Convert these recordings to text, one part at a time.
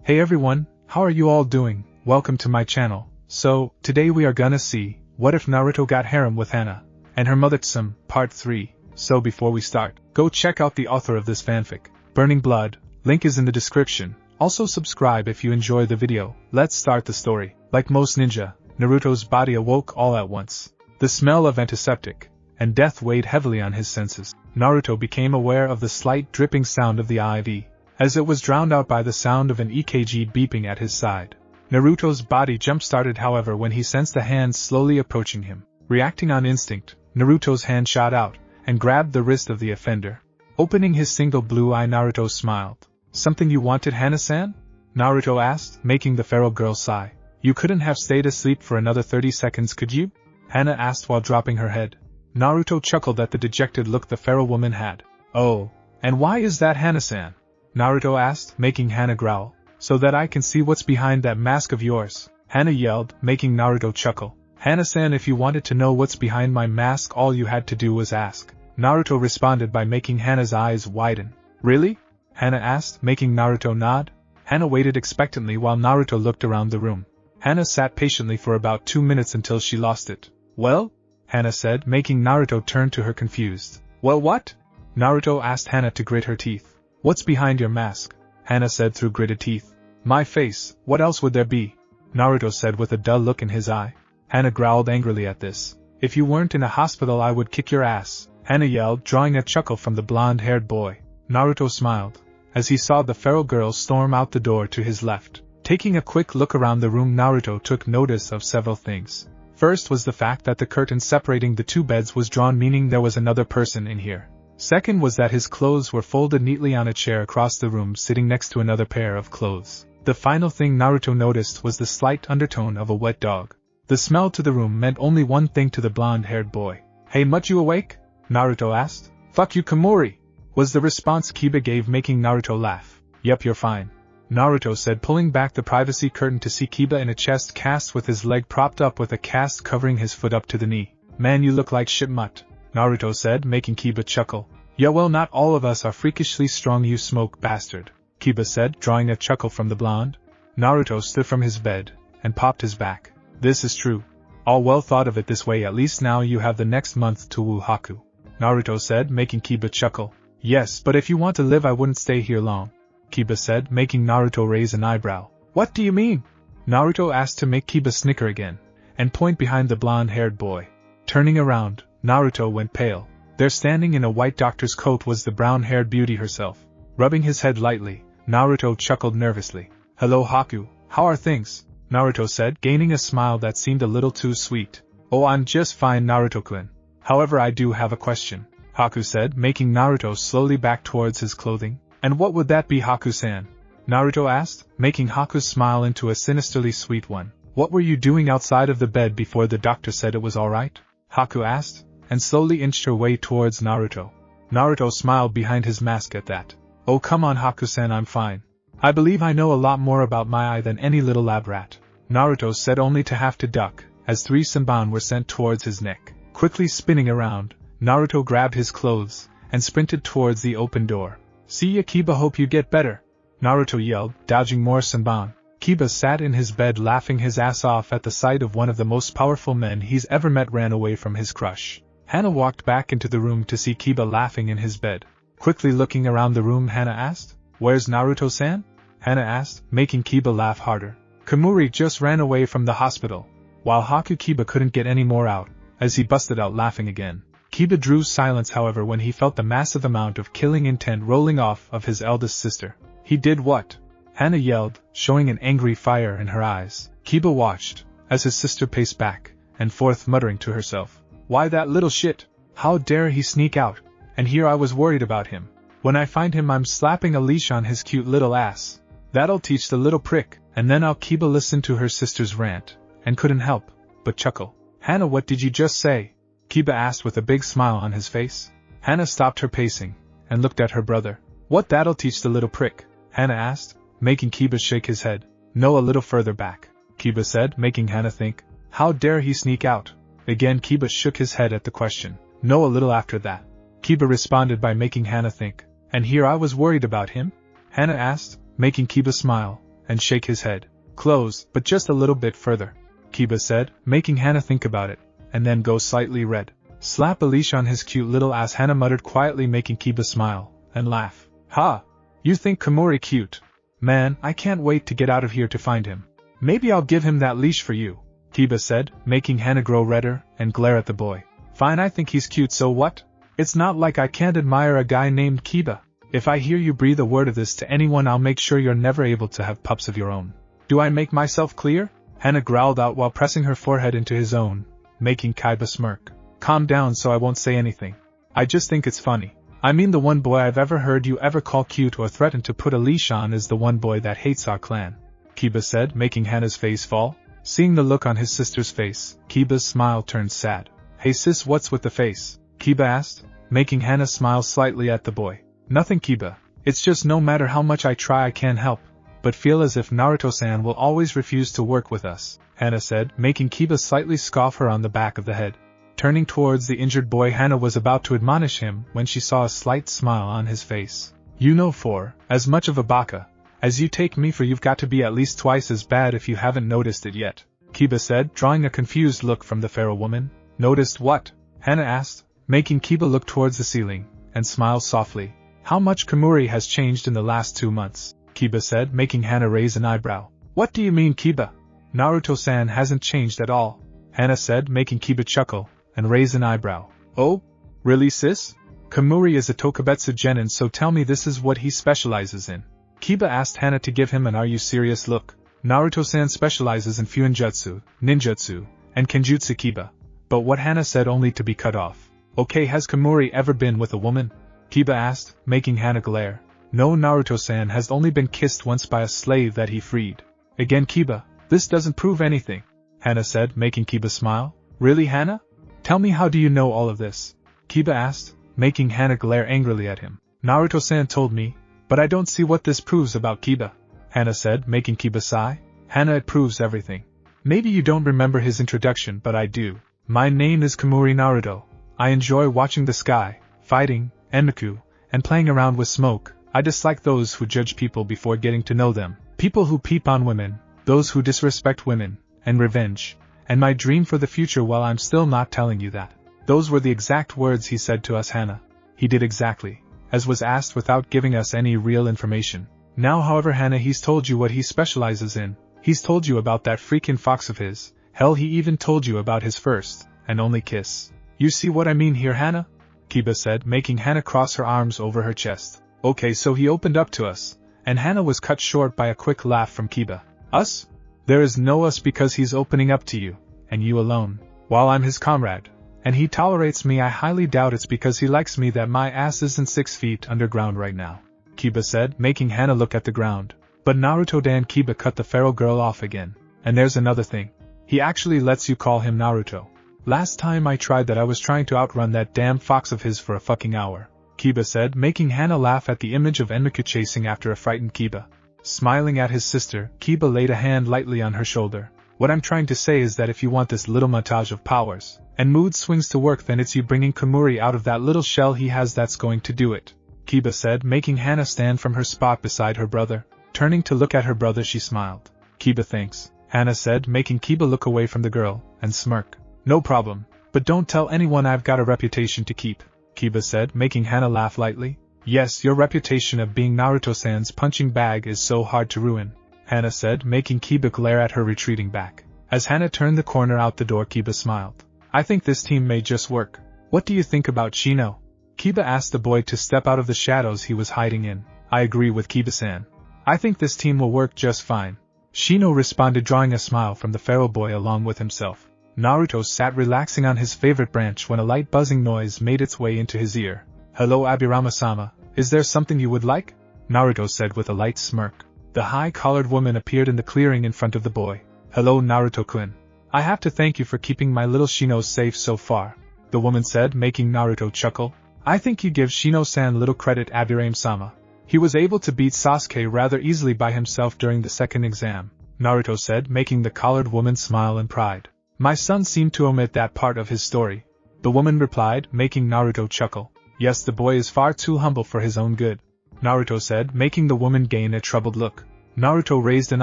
Hey everyone, how are you all doing? Welcome to my channel. So, today we are gonna see, what if Naruto got harem with Hana, and her Mother Tsume, part 3. So before we start, go check out the author of this fanfic, Burning Blood, link is in the description. Also subscribe if you enjoy the video. Let's start the story. Like most ninja, Naruto's body awoke all at once. The smell of antiseptic and death weighed heavily on his senses. Naruto became aware of the slight dripping sound of the IV, as it was drowned out by the sound of an EKG beeping at his side. Naruto's body jump-started, however, when he sensed a hand slowly approaching him. Reacting on instinct, Naruto's hand shot out and grabbed the wrist of the offender. Opening his single blue eye, Naruto smiled. "Something you wanted, Hana-san?" Naruto asked, making the feral girl sigh. "You couldn't have stayed asleep for another 30 seconds, could you?" Hana asked while dropping her head. Naruto chuckled at the dejected look the feral woman had. "Oh, and why is that, Hana-san?" Naruto asked, making Hana growl. "So that I can see what's behind that mask of yours," Hana yelled, making Naruto chuckle. "Hana-san, if you wanted to know what's behind my mask, all you had to do was ask," Naruto responded by making Hana's eyes widen. "Really?" Hana asked, making Naruto nod. Hana waited expectantly while Naruto looked around the room. Hana sat patiently for about 2 minutes until she lost it. "Well?" Hana said, making Naruto turn to her confused. "Well, what?" Naruto asked Hana to grit her teeth. "What's behind your mask?" Hana said through gritted teeth. "My face, what else would there be?" Naruto said with a dull look in his eye. Hana growled angrily at this. "If you weren't in a hospital I would kick your ass," Hana yelled, drawing a chuckle from the blonde-haired boy. Naruto smiled as he saw the feral girl storm out the door to his left. Taking a quick look around the room, Naruto took notice of several things. First was the fact that the curtain separating the two beds was drawn, meaning there was another person in here. Second was that his clothes were folded neatly on a chair across the room, sitting next to another pair of clothes. The final thing Naruto noticed was the slight undertone of a wet dog. The smell to the room meant only one thing to the blonde-haired boy. "Hey mutt, you awake?" Naruto asked. "Fuck you, Komori," was the response Kiba gave, making Naruto laugh. "Yup, you're fine," Naruto said, pulling back the privacy curtain to see Kiba in a chest cast with his leg propped up with a cast covering his foot up to the knee. "Man, you look like shit, mutt," Naruto said, making Kiba chuckle. "Yeah, well, not all of us are freakishly strong, you smoke bastard," Kiba said, drawing a chuckle from the blonde. Naruto stood from his bed and popped his back. "This is true. All well thought of it this way. At least now you have the next month to woo Haku," Naruto said, making Kiba chuckle. "Yes, but if you want to live I wouldn't stay here long," Kiba said, making Naruto raise an eyebrow. "What do you mean?" Naruto asked to make Kiba snicker again and point behind the blonde-haired boy. Turning around, Naruto went pale. There, standing in a white doctor's coat, was the brown-haired beauty herself. Rubbing his head lightly, Naruto chuckled nervously. "Hello Haku, how are things?" Naruto said, gaining a smile that seemed a little too sweet. "Oh, I'm just fine, Naruto-kun. However, I do have a question," Haku said, making Naruto slowly back towards his clothing. "And what would that be, Haku-san?" Naruto asked, making Haku's smile into a sinisterly sweet one. "What were you doing outside of the bed before the doctor said it was alright?" Haku asked, and slowly inched her way towards Naruto. Naruto smiled behind his mask at that. "Oh, come on, Haku-san, I'm fine. I believe I know a lot more about my eye than any little lab rat," Naruto said, only to have to duck as 3 senbon were sent towards his neck. Quickly spinning around, Naruto grabbed his clothes and sprinted towards the open door. "See ya, Kiba, hope you get better," Naruto yelled, dodging more senbon. Kiba sat in his bed laughing his ass off at the sight of one of the most powerful men he's ever met ran away from his crush. Hana walked back into the room to see Kiba laughing in his bed. Quickly looking around the room, Hana asked, "Where's Naruto-san?" Hana asked, making Kiba laugh harder. "Komori just ran away from the hospital," while Haku Kiba couldn't get any more out, as he busted out laughing again. Kiba drew silence, however, when he felt the massive amount of killing intent rolling off of his eldest sister. "He did what?" Hana yelled, showing an angry fire in her eyes. Kiba watched as his sister paced back and forth, muttering to herself, "Why, that little shit! How dare he sneak out? And here I was worried about him. When I find him I'm slapping a leash on his cute little ass. That'll teach the little prick." And then Kiba listened to her sister's rant and couldn't help but chuckle. "Hana, what did you just say?" Kiba asked with a big smile on his face. Hana stopped her pacing and looked at her brother. "What, that'll teach the little prick?" Hana asked, making Kiba shake his head. "No, a little further back," Kiba said, making Hana think. "How dare he sneak out?" Again Kiba shook his head at the question. "No, a little after that," Kiba responded by making Hana think. "And here I was worried about him?" Hana asked, making Kiba smile, and shake his head. Close, but just a little bit further, Kiba said, making Hana think about it, and then go slightly red. Slap a leash on his cute little ass, Hana muttered quietly, making Kiba smile and laugh. Ha! You think Komori cute? Man, I can't wait to get out of here to find him. Maybe I'll give him that leash for you, Kiba said, making Hana grow redder and glare at the boy. Fine, I think he's cute, so what? It's not like I can't admire a guy named Kiba. If I hear you breathe a word of this to anyone, I'll make sure you're never able to have pups of your own. Do I make myself clear? Hana growled out while pressing her forehead into his own, making Kiba smirk. Calm down so I won't say anything. I just think it's funny. I mean, the one boy I've ever heard you ever call cute or threaten to put a leash on is the one boy that hates our clan, Kiba said, making Hana's face fall. Seeing the look on his sister's face, Kiba's smile turned sad. Hey sis, what's with the face? Kiba asked, making Hana smile slightly at the boy. Nothing, Kiba. It's just no matter how much I try I can't help but feel as if Naruto-san will always refuse to work with us, Hana said, making Kiba slightly scoff her on the back of the head. Turning towards the injured boy, Hana was about to admonish him when she saw a slight smile on his face. You know, for as much of a baka as you take me for, you've got to be at least twice as bad if you haven't noticed it yet, Kiba said, drawing a confused look from the pharaoh woman. Noticed what? Hana asked, making Kiba look towards the ceiling and smile softly. How much Komori has changed in the last 2 months, Kiba said, making Hana raise an eyebrow. What do you mean, Kiba? Naruto-san hasn't changed at all, Hana said, making Kiba chuckle and raise an eyebrow. Oh? Really, sis? Komori is a Tokubetsu genin, so tell me this is what he specializes in. Kiba asked Hana to give him an "are you serious" look. Naruto-san specializes in Fuinjutsu, Ninjutsu, and Kenjutsu, Kiba. But what Hana said only to be cut off. Okay, has Komori ever been with a woman? Kiba asked, making Hana glare. No, Naruto-san has only been kissed once by a slave that he freed. Again, Kiba, this doesn't prove anything, Hana said, making Kiba smile. Really, Hana? Tell me, how do you know all of this? Kiba asked, making Hana glare angrily at him. Naruto-san told me, but I don't see what this proves about Kiba, Hana said, making Kiba sigh. Hana, it proves everything. Maybe you don't remember his introduction, but I do. My name is Komori Naruto. I enjoy watching the sky, fighting, enmaku, and playing around with smoke. I dislike those who judge people before getting to know them, people who peep on women, those who disrespect women, and revenge, and my dream for the future. While I'm still not telling you that. Those were the exact words he said to us, Hana. He did exactly as was asked without giving us any real information. Now, however, Hana, he's told you what he specializes in. He's told you about that freaking fox of his. Hell, he even told you about his first and only kiss. You see what I mean here, Hana? Kiba said, making Hana cross her arms over her chest. Okay, so he opened up to us, and Hana was cut short by a quick laugh from Kiba. Us? There is no us, because he's opening up to you, and you alone, while I'm his comrade, and he tolerates me. I highly doubt it's because he likes me that my ass isn't 6 feet underground right now, Kiba said, making Hana look at the ground. But Naruto-dan, Kiba cut the pharaoh girl off again. And there's another thing. He actually lets you call him Naruto. Last time I tried that, I was trying to outrun that damn fox of his for a fucking hour, Kiba said, making Hana laugh at the image of Enmaku chasing after a frightened Kiba. Smiling at his sister, Kiba laid a hand lightly on her shoulder. What I'm trying to say is that if you want this little montage of powers and mood swings to work, then it's you bringing Komori out of that little shell he has that's going to do it, Kiba said, making Hana stand from her spot beside her brother. Turning to look at her brother, she smiled. Kiba, thanks, Hana said, making Kiba look away from the girl and smirk. No problem, but don't tell anyone. I've got a reputation to keep, Kiba said, making Hana laugh lightly. Yes, your reputation of being Naruto-san's punching bag is so hard to ruin, Hana said, making Kiba glare at her, retreating back. As Hana turned the corner out the door, Kiba smiled. I think this team may just work. What do you think about Shino? Kiba asked the boy to step out of the shadows he was hiding in. I agree with Kiba-san. I think this team will work just fine, Shino responded, drawing a smile from the pharaoh boy along with himself. Naruto sat relaxing on his favorite branch when a light buzzing noise made its way into his ear. Hello, Aburame-sama, is there something you would like? Naruto said with a light smirk. The high-collared woman appeared in the clearing in front of the boy. Hello, Naruto-kun. I have to thank you for keeping my little Shino safe so far, the woman said, making Naruto chuckle. I think you give Shino-san little credit, Aburame-sama. He was able to beat Sasuke rather easily by himself during the second exam, Naruto said, making the collared woman smile in pride. My son seemed to omit that part of his story, the woman replied, making Naruto chuckle. Yes, the boy is far too humble for his own good, Naruto said, making the woman gain a troubled look. Naruto raised an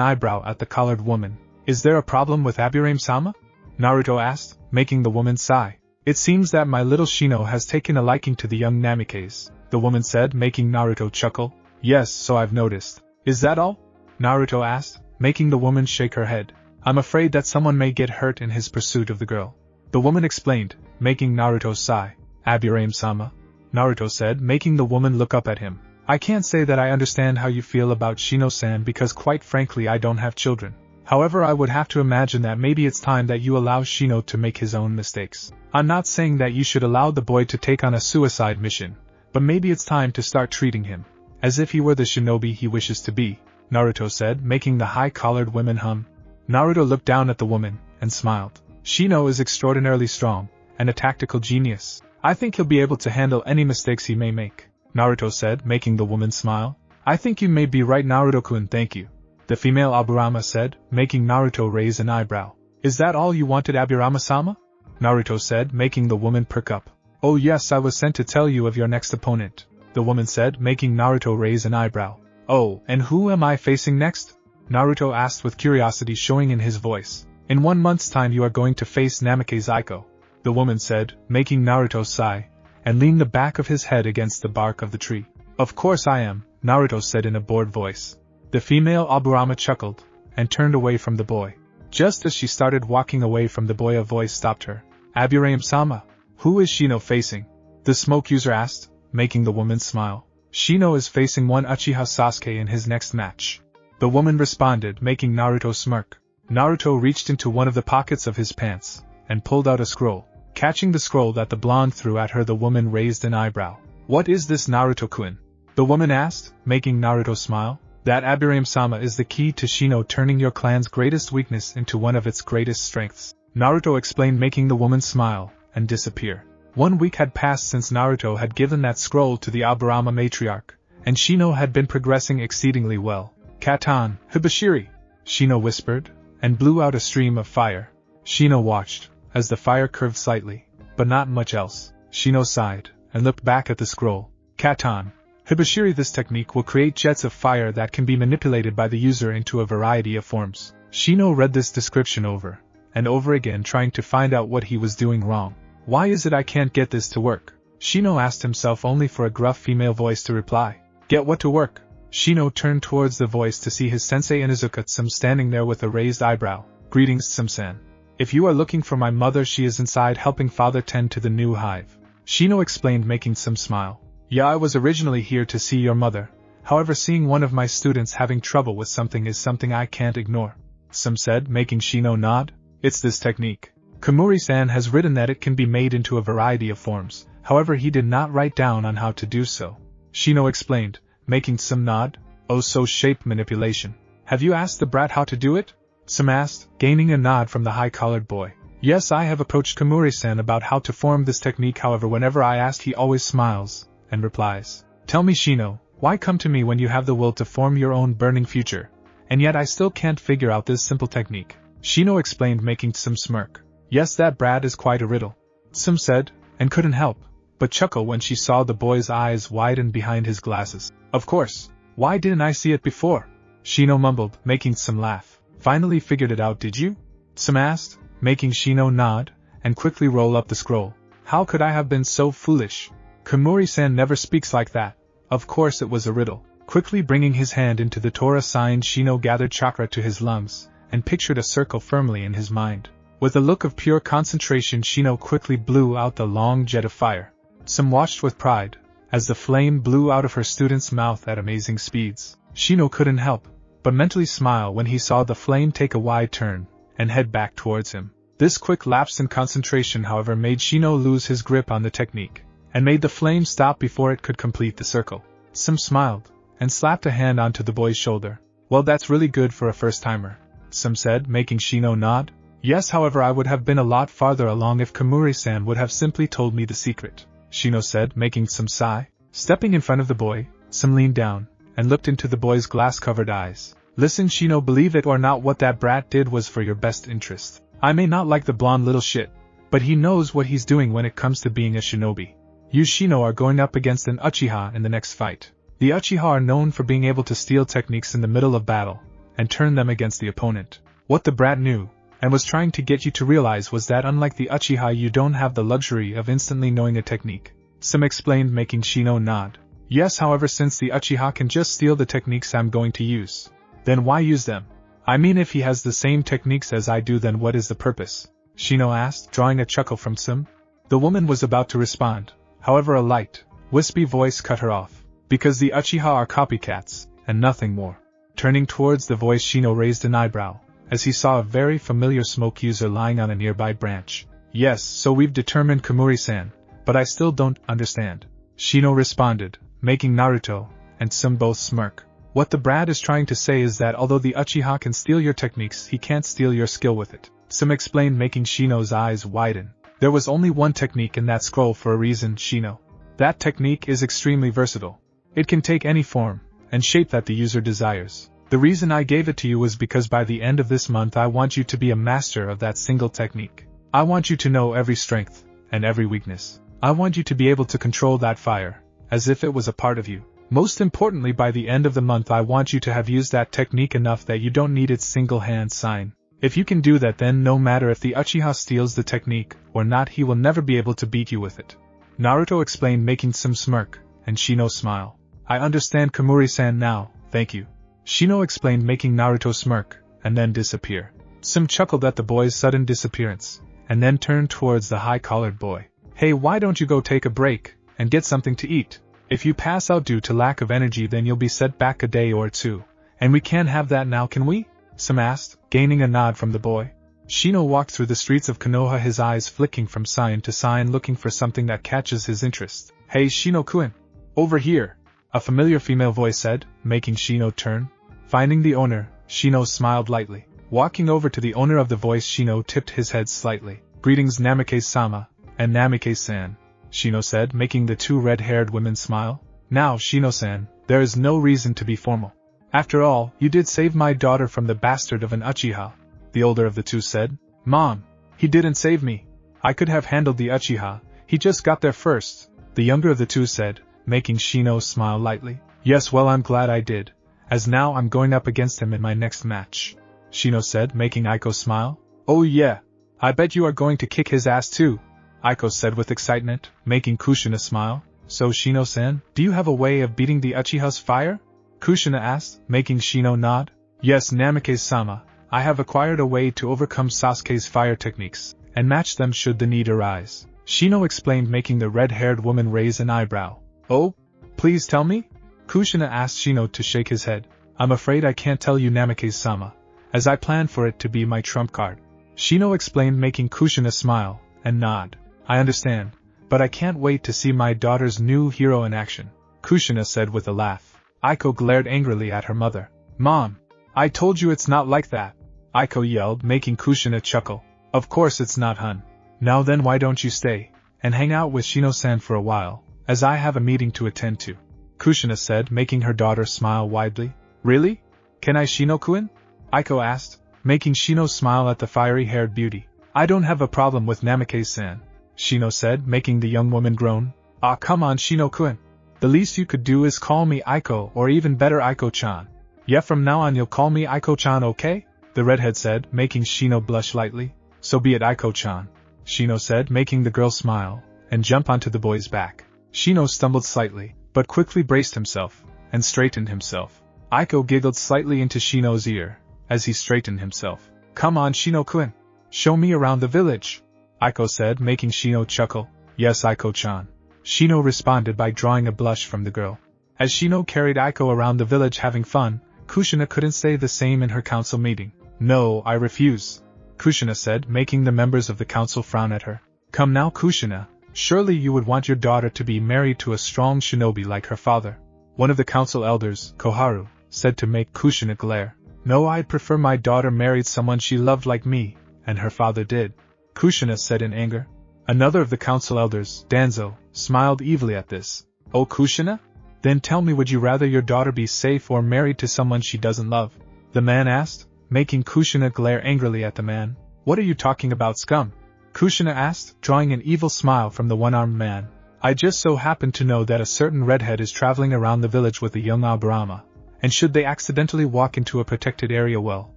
eyebrow at the collared woman. Is there a problem with Aburame-sama? Naruto asked, making the woman sigh. It seems that my little Shino has taken a liking to the young Namikes, the woman said, making Naruto chuckle. Yes, so I've noticed. Is that all? Naruto asked, making the woman shake her head. I'm afraid that someone may get hurt in his pursuit of the girl. The woman explained, making Naruto sigh. Aburame-sama? Naruto said, making the woman look up at him. I can't say that I understand how you feel about Shino-san because quite frankly I don't have children. However, I would have to imagine that maybe it's time that you allow Shino to make his own mistakes. I'm not saying that you should allow the boy to take on a suicide mission, but maybe it's time to start treating him as if he were the shinobi he wishes to be, Naruto said, making the high-collared woman hum. Naruto looked down at the woman and smiled. Shino is extraordinarily strong and a tactical genius. I think he'll be able to handle any mistakes he may make, Naruto said, making the woman smile. I think you may be right, Naruto-kun, thank you, the female Aburame said, making Naruto raise an eyebrow. Is that all you wanted, Aburame-sama? Naruto said, making the woman perk up. Oh yes, I was sent to tell you of your next opponent, the woman said, making Naruto raise an eyebrow. Oh, and who am I facing next? Naruto asked with curiosity showing in his voice. In 1 month's time you are going to face Namikaze Aiko, the woman said, making Naruto sigh, and lean the back of his head against the bark of the tree. Of course I am, Naruto said in a bored voice. The female Aburame chuckled, and turned away from the boy. Just as she started walking away from the boy, a voice stopped her. Aburame-sama, who is Shino facing? The smoke user asked, making the woman smile. Shino is facing one Uchiha Sasuke in his next match. The woman responded, making Naruto smirk. Naruto reached into one of the pockets of his pants, and pulled out a scroll. Catching the scroll that the blonde threw at her, the woman raised an eyebrow. What is this, Naruto-kun? The woman asked, making Naruto smile. That, Aburame-sama, is the key to Shino turning your clan's greatest weakness into one of its greatest strengths, Naruto explained, making the woman smile and disappear. 1 week had passed since Naruto had given that scroll to the Aburame matriarch, and Shino had been progressing exceedingly well. Katan, Hibashiri, Shino whispered, and blew out a stream of fire. Shino watched as the fire curved slightly, but not much else. Shino sighed and looked back at the scroll. Katan, Hibashiri, this technique will create jets of fire that can be manipulated by the user into a variety of forms. Shino read this description over and over again, trying to find out what he was doing wrong. Why is it I can't get this to work? Shino asked himself, only for a gruff female voice to reply. Get what to work? Shino turned towards the voice to see his sensei Inuzuka-Tsume standing there with a raised eyebrow. Greetings, Tsume-san. If you are looking for my mother, she is inside helping father tend to the new hive, Shino explained, making Tsume smile. Yeah, I was originally here to see your mother. However, seeing one of my students having trouble with something is something I can't ignore, Tsume said, making Shino nod. It's this technique. Komuri-san has written that it can be made into a variety of forms, however he did not write down on how to do so, Shino explained, making Tsume nod. Oh, so shape manipulation. Have you asked the brat how to do it? Tsume asked, gaining a nod from the high-collared boy. Yes, I have approached Komuri-san about how to form this technique, however whenever I ask he always smiles and replies. Tell me, Shino, why come to me when you have the will to form your own burning future? And yet I still can't figure out this simple technique, Shino explained, making Tsume smirk. Yes, that brat is quite a riddle, Tsume said, and couldn't help but chuckle when she saw the boy's eyes widen behind his glasses. Of course, why didn't I see it before? Shino mumbled, making Tsume laugh. Finally figured it out, did you? Tsume asked, making Shino nod, and quickly roll up the scroll. How could I have been so foolish? Komuri-san never speaks like that. Of course it was a riddle. Quickly bringing his hand into the Torah sign, Shino gathered chakra to his lungs, and pictured a circle firmly in his mind. With a look of pure concentration, Shino quickly blew out the long jet of fire. Tsume watched with pride as the flame blew out of her student's mouth at amazing speeds. Shino couldn't help but mentally smile when he saw the flame take a wide turn and head back towards him. This quick lapse in concentration, however, made Shino lose his grip on the technique, and made the flame stop before it could complete the circle. Tsume smiled and slapped a hand onto the boy's shoulder. Well, that's really good for a first-timer, Tsume said, making Shino nod. Yes, however, I would have been a lot farther along if Komuri-san would have simply told me the secret, Shino said, making Tsume sigh. Stepping in front of the boy, Tsume leaned down and looked into the boy's glass-covered eyes. Listen, Shino, believe it or not, what that brat did was for your best interest. I may not like the blonde little shit, but he knows what he's doing when it comes to being a shinobi. You, Shino, are going up against an Uchiha in the next fight. The Uchiha are known for being able to steal techniques in the middle of battle, and turn them against the opponent. What the brat knew, and was trying to get you to realize, was that unlike the Uchiha, you don't have the luxury of instantly knowing a technique. Some explained, making Shino nod. Yes, however, since the Uchiha can just steal the techniques I'm going to use, then why use them? I mean, if he has the same techniques as I do, then what is the purpose? Shino asked, drawing a chuckle from Tsume. The woman was about to respond, however a light, wispy voice cut her off. Because the Uchiha are copycats, and nothing more. Turning towards the voice, Shino raised an eyebrow, as he saw a very familiar smoke user lying on a nearby branch. Yes, so we've determined Komuri-san, but I still don't understand. Shino responded, making Naruto and Tsume both smirk. What the brat is trying to say is that although the Uchiha can steal your techniques, he can't steal your skill with it. Tsume explained, making Shino's eyes widen. There was only one technique in that scroll for a reason, Shino. That technique is extremely versatile. It can take any form and shape that the user desires. The reason I gave it to you was because by the end of this month I want you to be a master of that single technique. I want you to know every strength and every weakness. I want you to be able to control that fire, as if it was a part of you. Most importantly, by the end of the month I want you to have used that technique enough that you don't need its single-hand sign. If you can do that, then no matter if the Uchiha steals the technique or not, he will never be able to beat you with it. Naruto explained, making Tsume smirk, and Shino smile. I understand Komuri-san now, thank you. Shino explained, making Naruto smirk, and then disappear. Tsume chuckled at the boy's sudden disappearance, and then turned towards the high-collared boy. Hey, why don't you go take a break, and get something to eat? If you pass out due to lack of energy, then you'll be set back a day or two. And we can't have that now, can we? Tsume asked, gaining a nod from the boy. Shino walked through the streets of Konoha, his eyes flicking from sign to sign, looking for something that catches his interest. Hey Shino-kun! Over here! A familiar female voice said, making Shino turn. Finding the owner, Shino smiled lightly. Walking over to the owner of the voice, Shino tipped his head slightly. Greetings Namike-sama, and Namike-san, Shino said, making the two red-haired women smile. Now, Shino-san, there is no reason to be formal. After all, you did save my daughter from the bastard of an Uchiha, the older of the two said. Mom, he didn't save me. I could have handled the Uchiha, he just got there first, the younger of the two said, making Shino smile lightly. Yes, well, I'm glad I did, as now I'm going up against him in my next match, Shino said, making Aiko smile. Oh yeah, I bet you are going to kick his ass too, Aiko said with excitement, making Kushina smile. So Shino-san, do you have a way of beating the Uchiha's fire? Kushina asked, making Shino nod. Yes, Namike-sama, I have acquired a way to overcome Sasuke's fire techniques, and match them should the need arise, Shino explained, making the red-haired woman raise an eyebrow. Oh? Please tell me? Kushina asked Shino to shake his head. I'm afraid I can't tell you, Namike-sama, as I planned for it to be my trump card, Shino explained, making Kushina smile and nod. I understand, but I can't wait to see my daughter's new hero in action, Kushina said with a laugh. Aiko glared angrily at her mother. Mom, I told you it's not like that, Aiko yelled, making Kushina chuckle. Of course it's not, hun. Now then, why don't you stay and hang out with Shino-san for a while, as I have a meeting to attend to, Kushina said, making her daughter smile widely. Really? Can I, Shino-kun? Aiko asked, making Shino smile at the fiery-haired beauty. I don't have a problem with Namike-san, Shino said, making the young woman groan. Ah, come on, Shino-kun. The least you could do is call me Aiko, or even better, Aiko-chan. Yeah, from now on you'll call me Aiko-chan, okay? The redhead said, making Shino blush lightly. So be it, Aiko-chan, Shino said, making the girl smile and jump onto the boy's back. Shino stumbled slightly, but quickly braced himself and straightened himself. Aiko giggled slightly into Shino's ear as he straightened himself. Come on, Shino-kun. Show me around the village, Aiko said, making Shino chuckle. Yes, Aiko-chan, Shino responded by drawing a blush from the girl. As Shino carried Aiko around the village having fun, Kushina couldn't say the same in her council meeting. No, I refuse, Kushina said, making the members of the council frown at her. Come now, Kushina, surely you would want your daughter to be married to a strong shinobi like her father, one of the council elders, Koharu, said to make Kushina glare. No, I'd prefer my daughter married someone she loved like me, and her father did, Kushina said in anger. Another of the council elders, Danzo, smiled evilly at this. Oh, Kushina? Then tell me, would you rather your daughter be safe or married to someone she doesn't love? The man asked, making Kushina glare angrily at the man. What are you talking about, scum? Kushina asked, drawing an evil smile from the one-armed man. I just so happen to know that a certain redhead is traveling around the village with a young Aburame, and should they accidentally walk into a protected area, well,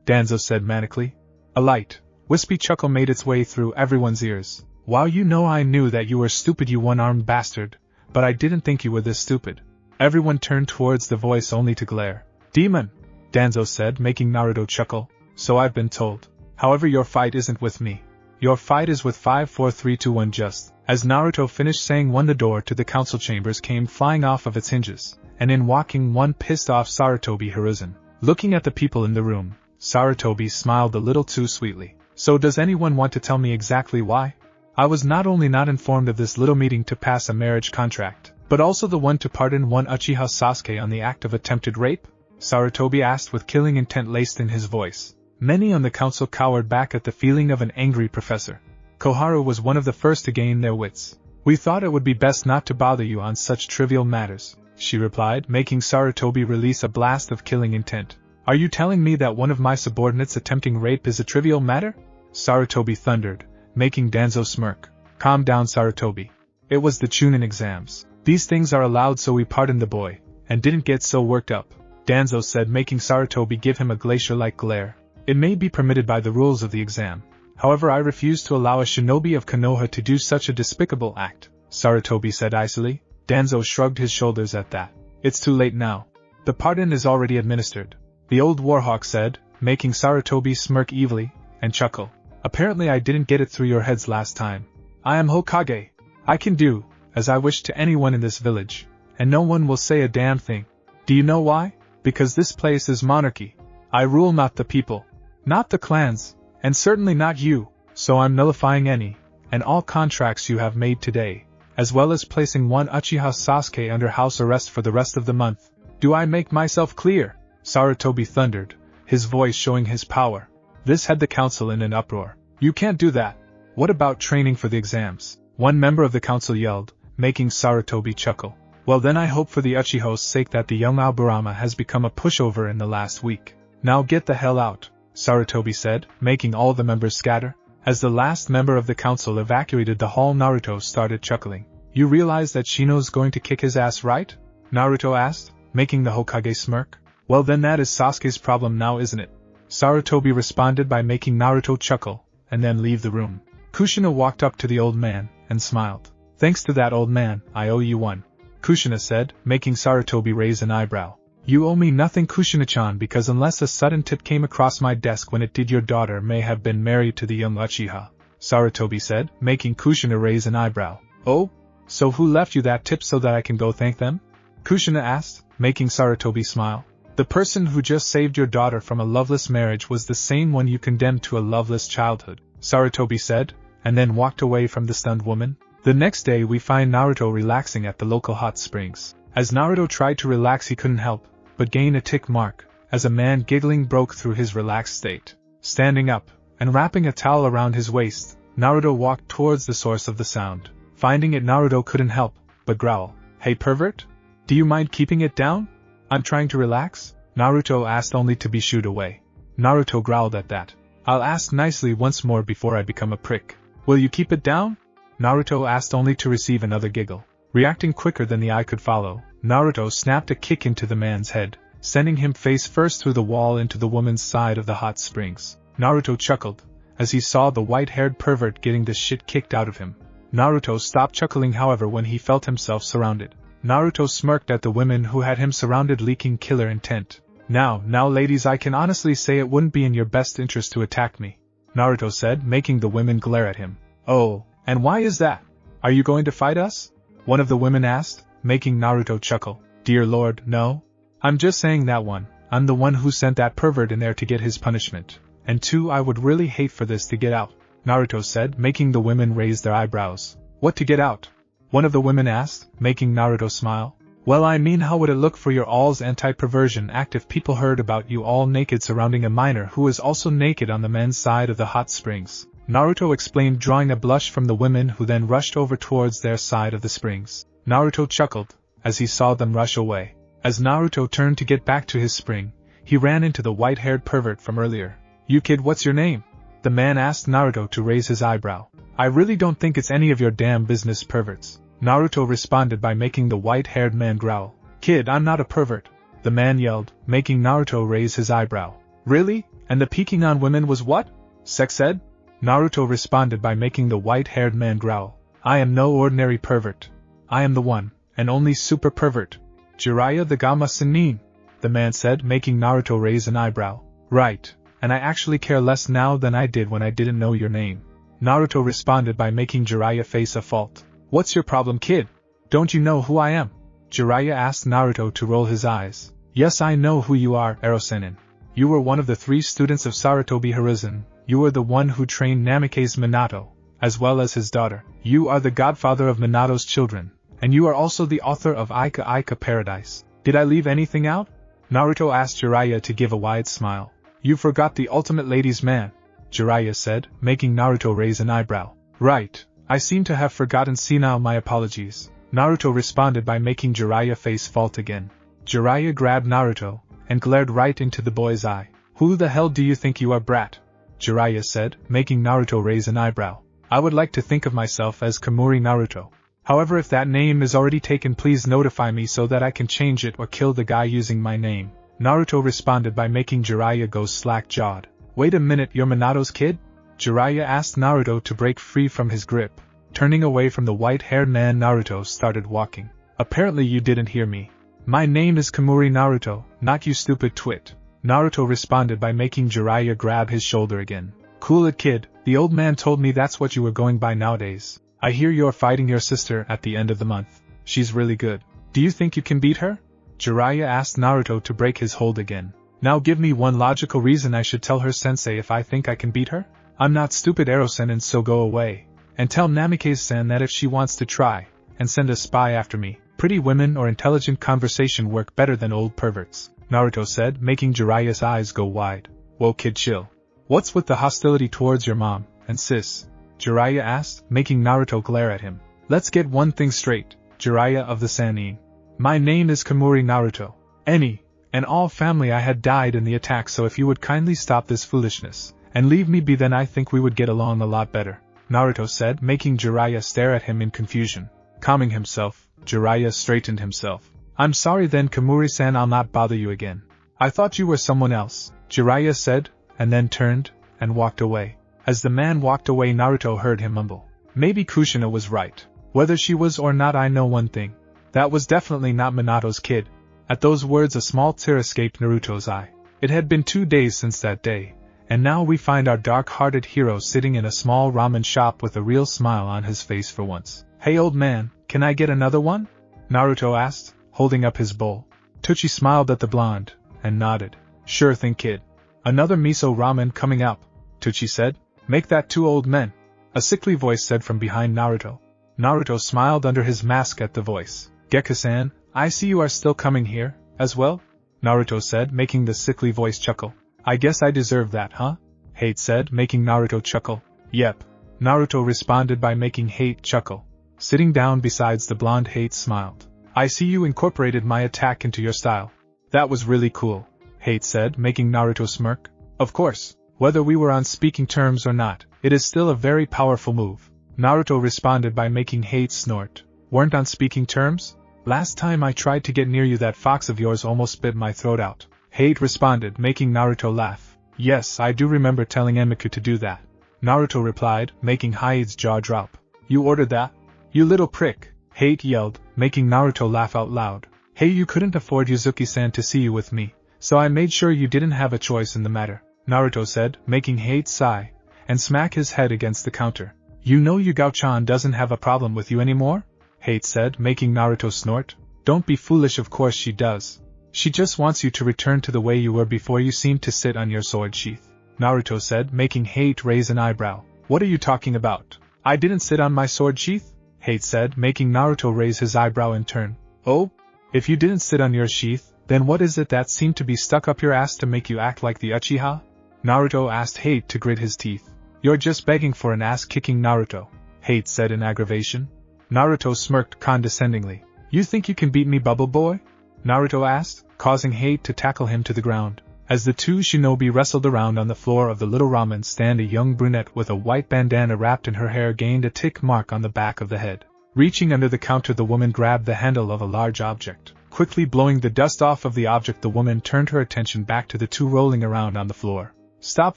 Danzo said manically. A light, wispy chuckle made its way through everyone's ears. Wow, you know I knew that you were stupid, you one-armed bastard, but I didn't think you were this stupid. Everyone turned towards the voice only to glare. Demon, Danzo said, making Naruto chuckle. So I've been told. However, your fight isn't with me. Your fight is with 5 4 3 2 1 just. As Naruto finished saying one, the door to the council chambers came flying off of its hinges, and in walking one pissed-off Sarutobi Hiruzen. Looking at the people in the room, Sarutobi smiled a little too sweetly. So does anyone want to tell me exactly why? I was not only not informed of this little meeting to pass a marriage contract, but also the one to pardon one Uchiha Sasuke on the act of attempted rape? Sarutobi asked with killing intent laced in his voice. Many on the council cowered back at the feeling of an angry professor. Koharu was one of the first to gain their wits. We thought it would be best not to bother you on such trivial matters, she replied, making Sarutobi release a blast of killing intent. Are you telling me that one of my subordinates attempting rape is a trivial matter? Sarutobi thundered, making Danzo smirk. Calm down, Sarutobi. It was the Chunin exams. These things are allowed, so we pardoned the boy, and didn't get so worked up, Danzo said, making Sarutobi give him a glacier-like glare. It may be permitted by the rules of the exam. However, I refuse to allow a shinobi of Konoha to do such a despicable act, Sarutobi said icily. Danzo shrugged his shoulders at that. It's too late now. The pardon is already administered, the old warhawk said, making Sarutobi smirk evilly, and chuckle. Apparently I didn't get it through your heads last time. I am Hokage. I can do as I wish to anyone in this village, and no one will say a damn thing. Do you know why? Because this place is monarchy. I rule, not the people, not the clans, and certainly not you, so I'm nullifying any and all contracts you have made today, as well as placing one Uchiha Sasuke under house arrest for the rest of the month. Do I make myself clear? Sarutobi thundered, his voice showing his power. This had the council in an uproar. You can't do that. What about training for the exams? One member of the council yelled, making Sarutobi chuckle. Well, then I hope for the Uchiha's sake that the young Aburame has become a pushover in the last week. Now get the hell out, Sarutobi said, making all the members scatter. As the last member of the council evacuated the hall, Naruto started chuckling. You realize that Shino's going to kick his ass, right? Naruto asked, making the Hokage smirk. Well, then that is Sasuke's problem now, isn't it? Sarutobi responded by making Naruto chuckle, and then leave the room. Kushina walked up to the old man, and smiled. Thanks to that, old man, I owe you one, Kushina said, making Sarutobi raise an eyebrow. You owe me nothing, Kushina-chan, because unless a sudden tip came across my desk when it did, your daughter may have been married to the young Uchiha, Sarutobi said, making Kushina raise an eyebrow. Oh? So who left you that tip so that I can go thank them? Kushina asked, making Sarutobi smile. The person who just saved your daughter from a loveless marriage was the same one you condemned to a loveless childhood, Sarutobi said, and then walked away from the stunned woman. The next day we find Naruto relaxing at the local hot springs. As Naruto tried to relax, he couldn't help but gain a tick mark, as a man giggling broke through his relaxed state. Standing up, and wrapping a towel around his waist, Naruto walked towards the source of the sound. Finding it, Naruto couldn't help but growl. Hey pervert? Do you mind keeping it down? I'm trying to relax? Naruto asked, only to be shooed away. Naruto growled at that. I'll ask nicely once more before I become a prick. Will you keep it down? Naruto asked, only to receive another giggle. Reacting quicker than the eye could follow, Naruto snapped a kick into the man's head, sending him face first through the wall into the woman's side of the hot springs. Naruto chuckled as he saw the white-haired pervert getting the shit kicked out of him. Naruto stopped chuckling, however, when he felt himself surrounded. Naruto smirked at the women who had him surrounded, leaking killer intent. Now, ladies, I can honestly say it wouldn't be in your best interest to attack me, Naruto said, making the women glare at him. Oh, and why is that? Are you going to fight us? One of the women asked, making Naruto chuckle. Dear Lord, no. I'm just saying that one, I'm the one who sent that pervert in there to get his punishment. And two, I would really hate for this to get out, Naruto said, making the women raise their eyebrows. What to get out? One of the women asked, making Naruto smile. Well, I mean, how would it look for your all's anti-perversion act if people heard about you all naked surrounding a minor who is also naked on the men's side of the hot springs? Naruto explained, drawing a blush from the women, who then rushed over towards their side of the springs. Naruto chuckled as he saw them rush away. As Naruto turned to get back to his spring, he ran into the white-haired pervert from earlier. You kid, what's your name? The man asked Naruto to raise his eyebrow. I really don't think it's any of your damn business, perverts. Naruto responded by making the white-haired man growl. Kid, I'm not a pervert, the man yelled, making Naruto raise his eyebrow. Really? And the peeking on women was what? Sex ed? Naruto responded by making the white-haired man growl. I am no ordinary pervert. I am the one, and only super pervert. Jiraiya the Gamma Sennin, the man said, making Naruto raise an eyebrow. Right, and I actually care less now than I did when I didn't know your name. Naruto responded by making Jiraiya face a fault. What's your problem, kid? Don't you know who I am? Jiraiya asked Naruto to roll his eyes. Yes, I know who you are, Erosenin. You were one of the 3 students of Sarutobi Hiruzen. You were the one who trained Namikaze Minato, as well as his daughter. You are the godfather of Minato's children, and you are also the author of Aika Paradise. Did I leave anything out? Naruto asked Jiraiya to give a wide smile. You forgot the ultimate ladies' man, Jiraiya said, making Naruto raise an eyebrow. Right, I seem to have forgotten senile, my apologies. Naruto responded by making Jiraiya face fault again. Jiraiya grabbed Naruto, and glared right into the boy's eye. Who the hell do you think you are, brat? Jiraiya said, making Naruto raise an eyebrow. I would like to think of myself as Kamuri Naruto. However, if that name is already taken, please notify me so that I can change it or kill the guy using my name. Naruto responded by making Jiraiya go slack-jawed. Wait a minute, you're Minato's kid? Jiraiya asked Naruto to break free from his grip. Turning away from the white-haired man, Naruto started walking. Apparently you didn't hear me. My name is Kamuri Naruto, not you stupid twit. Naruto responded by making Jiraiya grab his shoulder again. Cool it, kid, the old man told me that's what you were going by nowadays. I hear you're fighting your sister at the end of the month. She's really good. Do you think you can beat her? Jiraiya asked Naruto to break his hold again. Now give me one logical reason I should tell her sensei if I think I can beat her? I'm not stupid, Erosen, so go away. And tell Namikaze-san that if she wants to try, and send a spy after me. Pretty women or intelligent conversation work better than old perverts, Naruto said, making Jiraiya's eyes go wide. Whoa, kid, chill. What's with the hostility towards your mom and sis? Jiraiya asked, making Naruto glare at him. Let's get one thing straight, Jiraiya of the Sannin. My name is Kamuri Naruto. Any and all family I had died in the attack, so if you would kindly stop this foolishness and leave me be, then I think we would get along a lot better, Naruto said, making Jiraiya stare at him in confusion. Calming himself, Jiraiya straightened himself. I'm sorry then, Kamuri-san, I'll not bother you again. I thought you were someone else, Jiraiya said, and then turned and walked away. As the man walked away, Naruto heard him mumble. Maybe Kushina was right. Whether she was or not, I know one thing. That was definitely not Minato's kid. At those words a small tear escaped Naruto's eye. It had been 2 days since that day, and now we find our dark-hearted hero sitting in a small ramen shop with a real smile on his face for once. Hey old man, can I get another one? Naruto asked, holding up his bowl. Tsuchi smiled at the blonde, and nodded. Sure thing, kid. Another miso ramen coming up, Tsuchi said. Make that 2 old men, a sickly voice said from behind Naruto. Naruto smiled under his mask at the voice. Geku-san, I see you are still coming here, as well? Naruto said, making the sickly voice chuckle. I guess I deserve that, huh? Hate said, making Naruto chuckle. Yep. Naruto responded by making Hate chuckle. Sitting down besides the blonde, Hate smiled. I see you incorporated my attack into your style. That was really cool, Hate said, making Naruto smirk. Of course, whether we were on speaking terms or not, it is still a very powerful move. Naruto responded by making Hate snort. Weren't on speaking terms? Last time I tried to get near you, that fox of yours almost spit my throat out. Hate responded, making Naruto laugh. Yes, I do remember telling Emiku to do that. Naruto replied, making Hate's jaw drop. You ordered that? You little prick, Hate yelled, making Naruto laugh out loud. Hey, you couldn't afford Yuzuki-san to see you with me, so I made sure you didn't have a choice in the matter, Naruto said, making Hate sigh, and smack his head against the counter. You know Yugao-chan doesn't have a problem with you anymore? Hate said, making Naruto snort. Don't be foolish, of course she does. She just wants you to return to the way you were before you seemed to sit on your sword sheath, Naruto said, making Hate raise an eyebrow. What are you talking about? I didn't sit on my sword sheath? Hate said, making Naruto raise his eyebrow in turn. Oh? If you didn't sit on your sheath, then what is it that seemed to be stuck up your ass to make you act like the Uchiha? Naruto asked Hate to grit his teeth. You're just begging for an ass-kicking, Naruto, Hate said in aggravation. Naruto smirked condescendingly. You think you can beat me, Bubble Boy? Naruto asked, causing Hate to tackle him to the ground. As the 2 shinobi wrestled around on the floor of the little ramen stand, a young brunette with a white bandana wrapped in her hair gained a tick mark on the back of the head. Reaching under the counter, the woman grabbed the handle of a large object. Quickly blowing the dust off of the object, the woman turned her attention back to the two rolling around on the floor. "Stop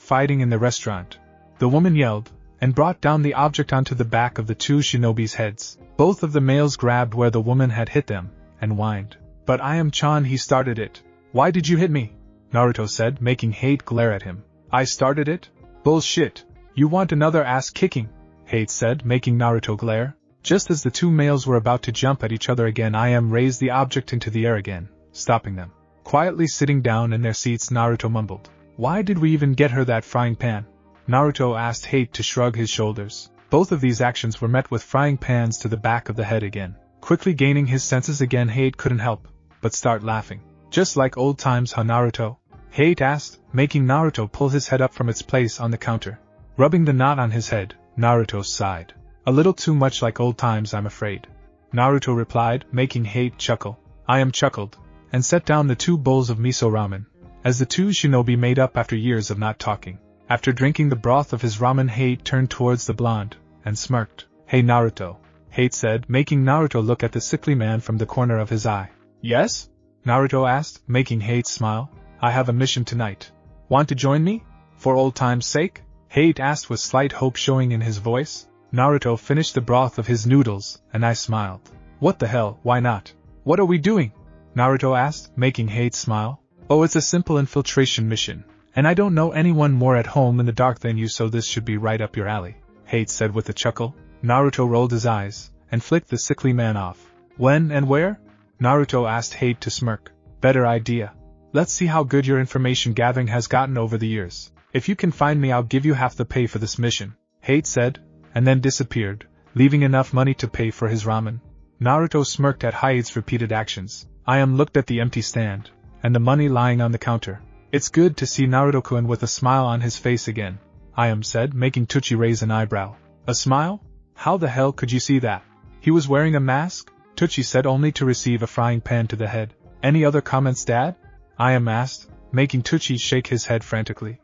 fighting in the restaurant," the woman yelled, and brought down the object onto the back of the two shinobis' heads. Both of the males grabbed where the woman had hit them, and whined. "But I am Chan, he started it." "Why did you hit me?" Naruto said, making Hate glare at him. "I started it? Bullshit. You want another ass kicking?" Hate said, making Naruto glare. Just as the two males were about to jump at each other again, I raised the object into the air again, stopping them. Quietly sitting down in their seats, Naruto mumbled, "Why did we even get her that frying pan?" Naruto asked Hate to shrug his shoulders. Both of these actions were met with frying pans to the back of the head again. Quickly gaining his senses again, Hate couldn't help but start laughing. "Just like old times, huh, Naruto?" Hate asked, making Naruto pull his head up from its place on the counter. Rubbing the knot on his head, Naruto sighed. "A little too much like old times, I'm afraid," Naruto replied, making Hate chuckle. I chuckled, and set down the 2 bowls of miso ramen, as the two shinobi made up after years of not talking. After drinking the broth of his ramen, Hate turned towards the blonde, and smirked. "Hey Naruto," Hate said, making Naruto look at the sickly man from the corner of his eye. "Yes?" Naruto asked, making Hate smile. "I have a mission tonight. Want to join me? For old time's sake?" Hate asked with slight hope showing in his voice. Naruto finished the broth of his noodles, and I smiled. "What the hell, why not? What are we doing?" Naruto asked, making Hate smile. "Oh, it's a simple infiltration mission, and I don't know anyone more at home in the dark than you, so this should be right up your alley," Hate said with a chuckle. Naruto rolled his eyes, and flicked the sickly man off. "When and where?" Naruto asked Hate to smirk. "Better idea. Let's see how good your information gathering has gotten over the years. If you can find me, I'll give you half the pay for this mission," Hate said, and then disappeared, leaving enough money to pay for his ramen. Naruto smirked at Hate's repeated actions. Looked at the empty stand, and the money lying on the counter. "It's good to see Naruto-kun with a smile on his face again," said, making Tucci raise an eyebrow. "A smile? How the hell could you see that? He was wearing a mask?" Tucci said, only to receive a frying pan to the head. "Any other comments, Dad?" asked, making Tucci shake his head frantically.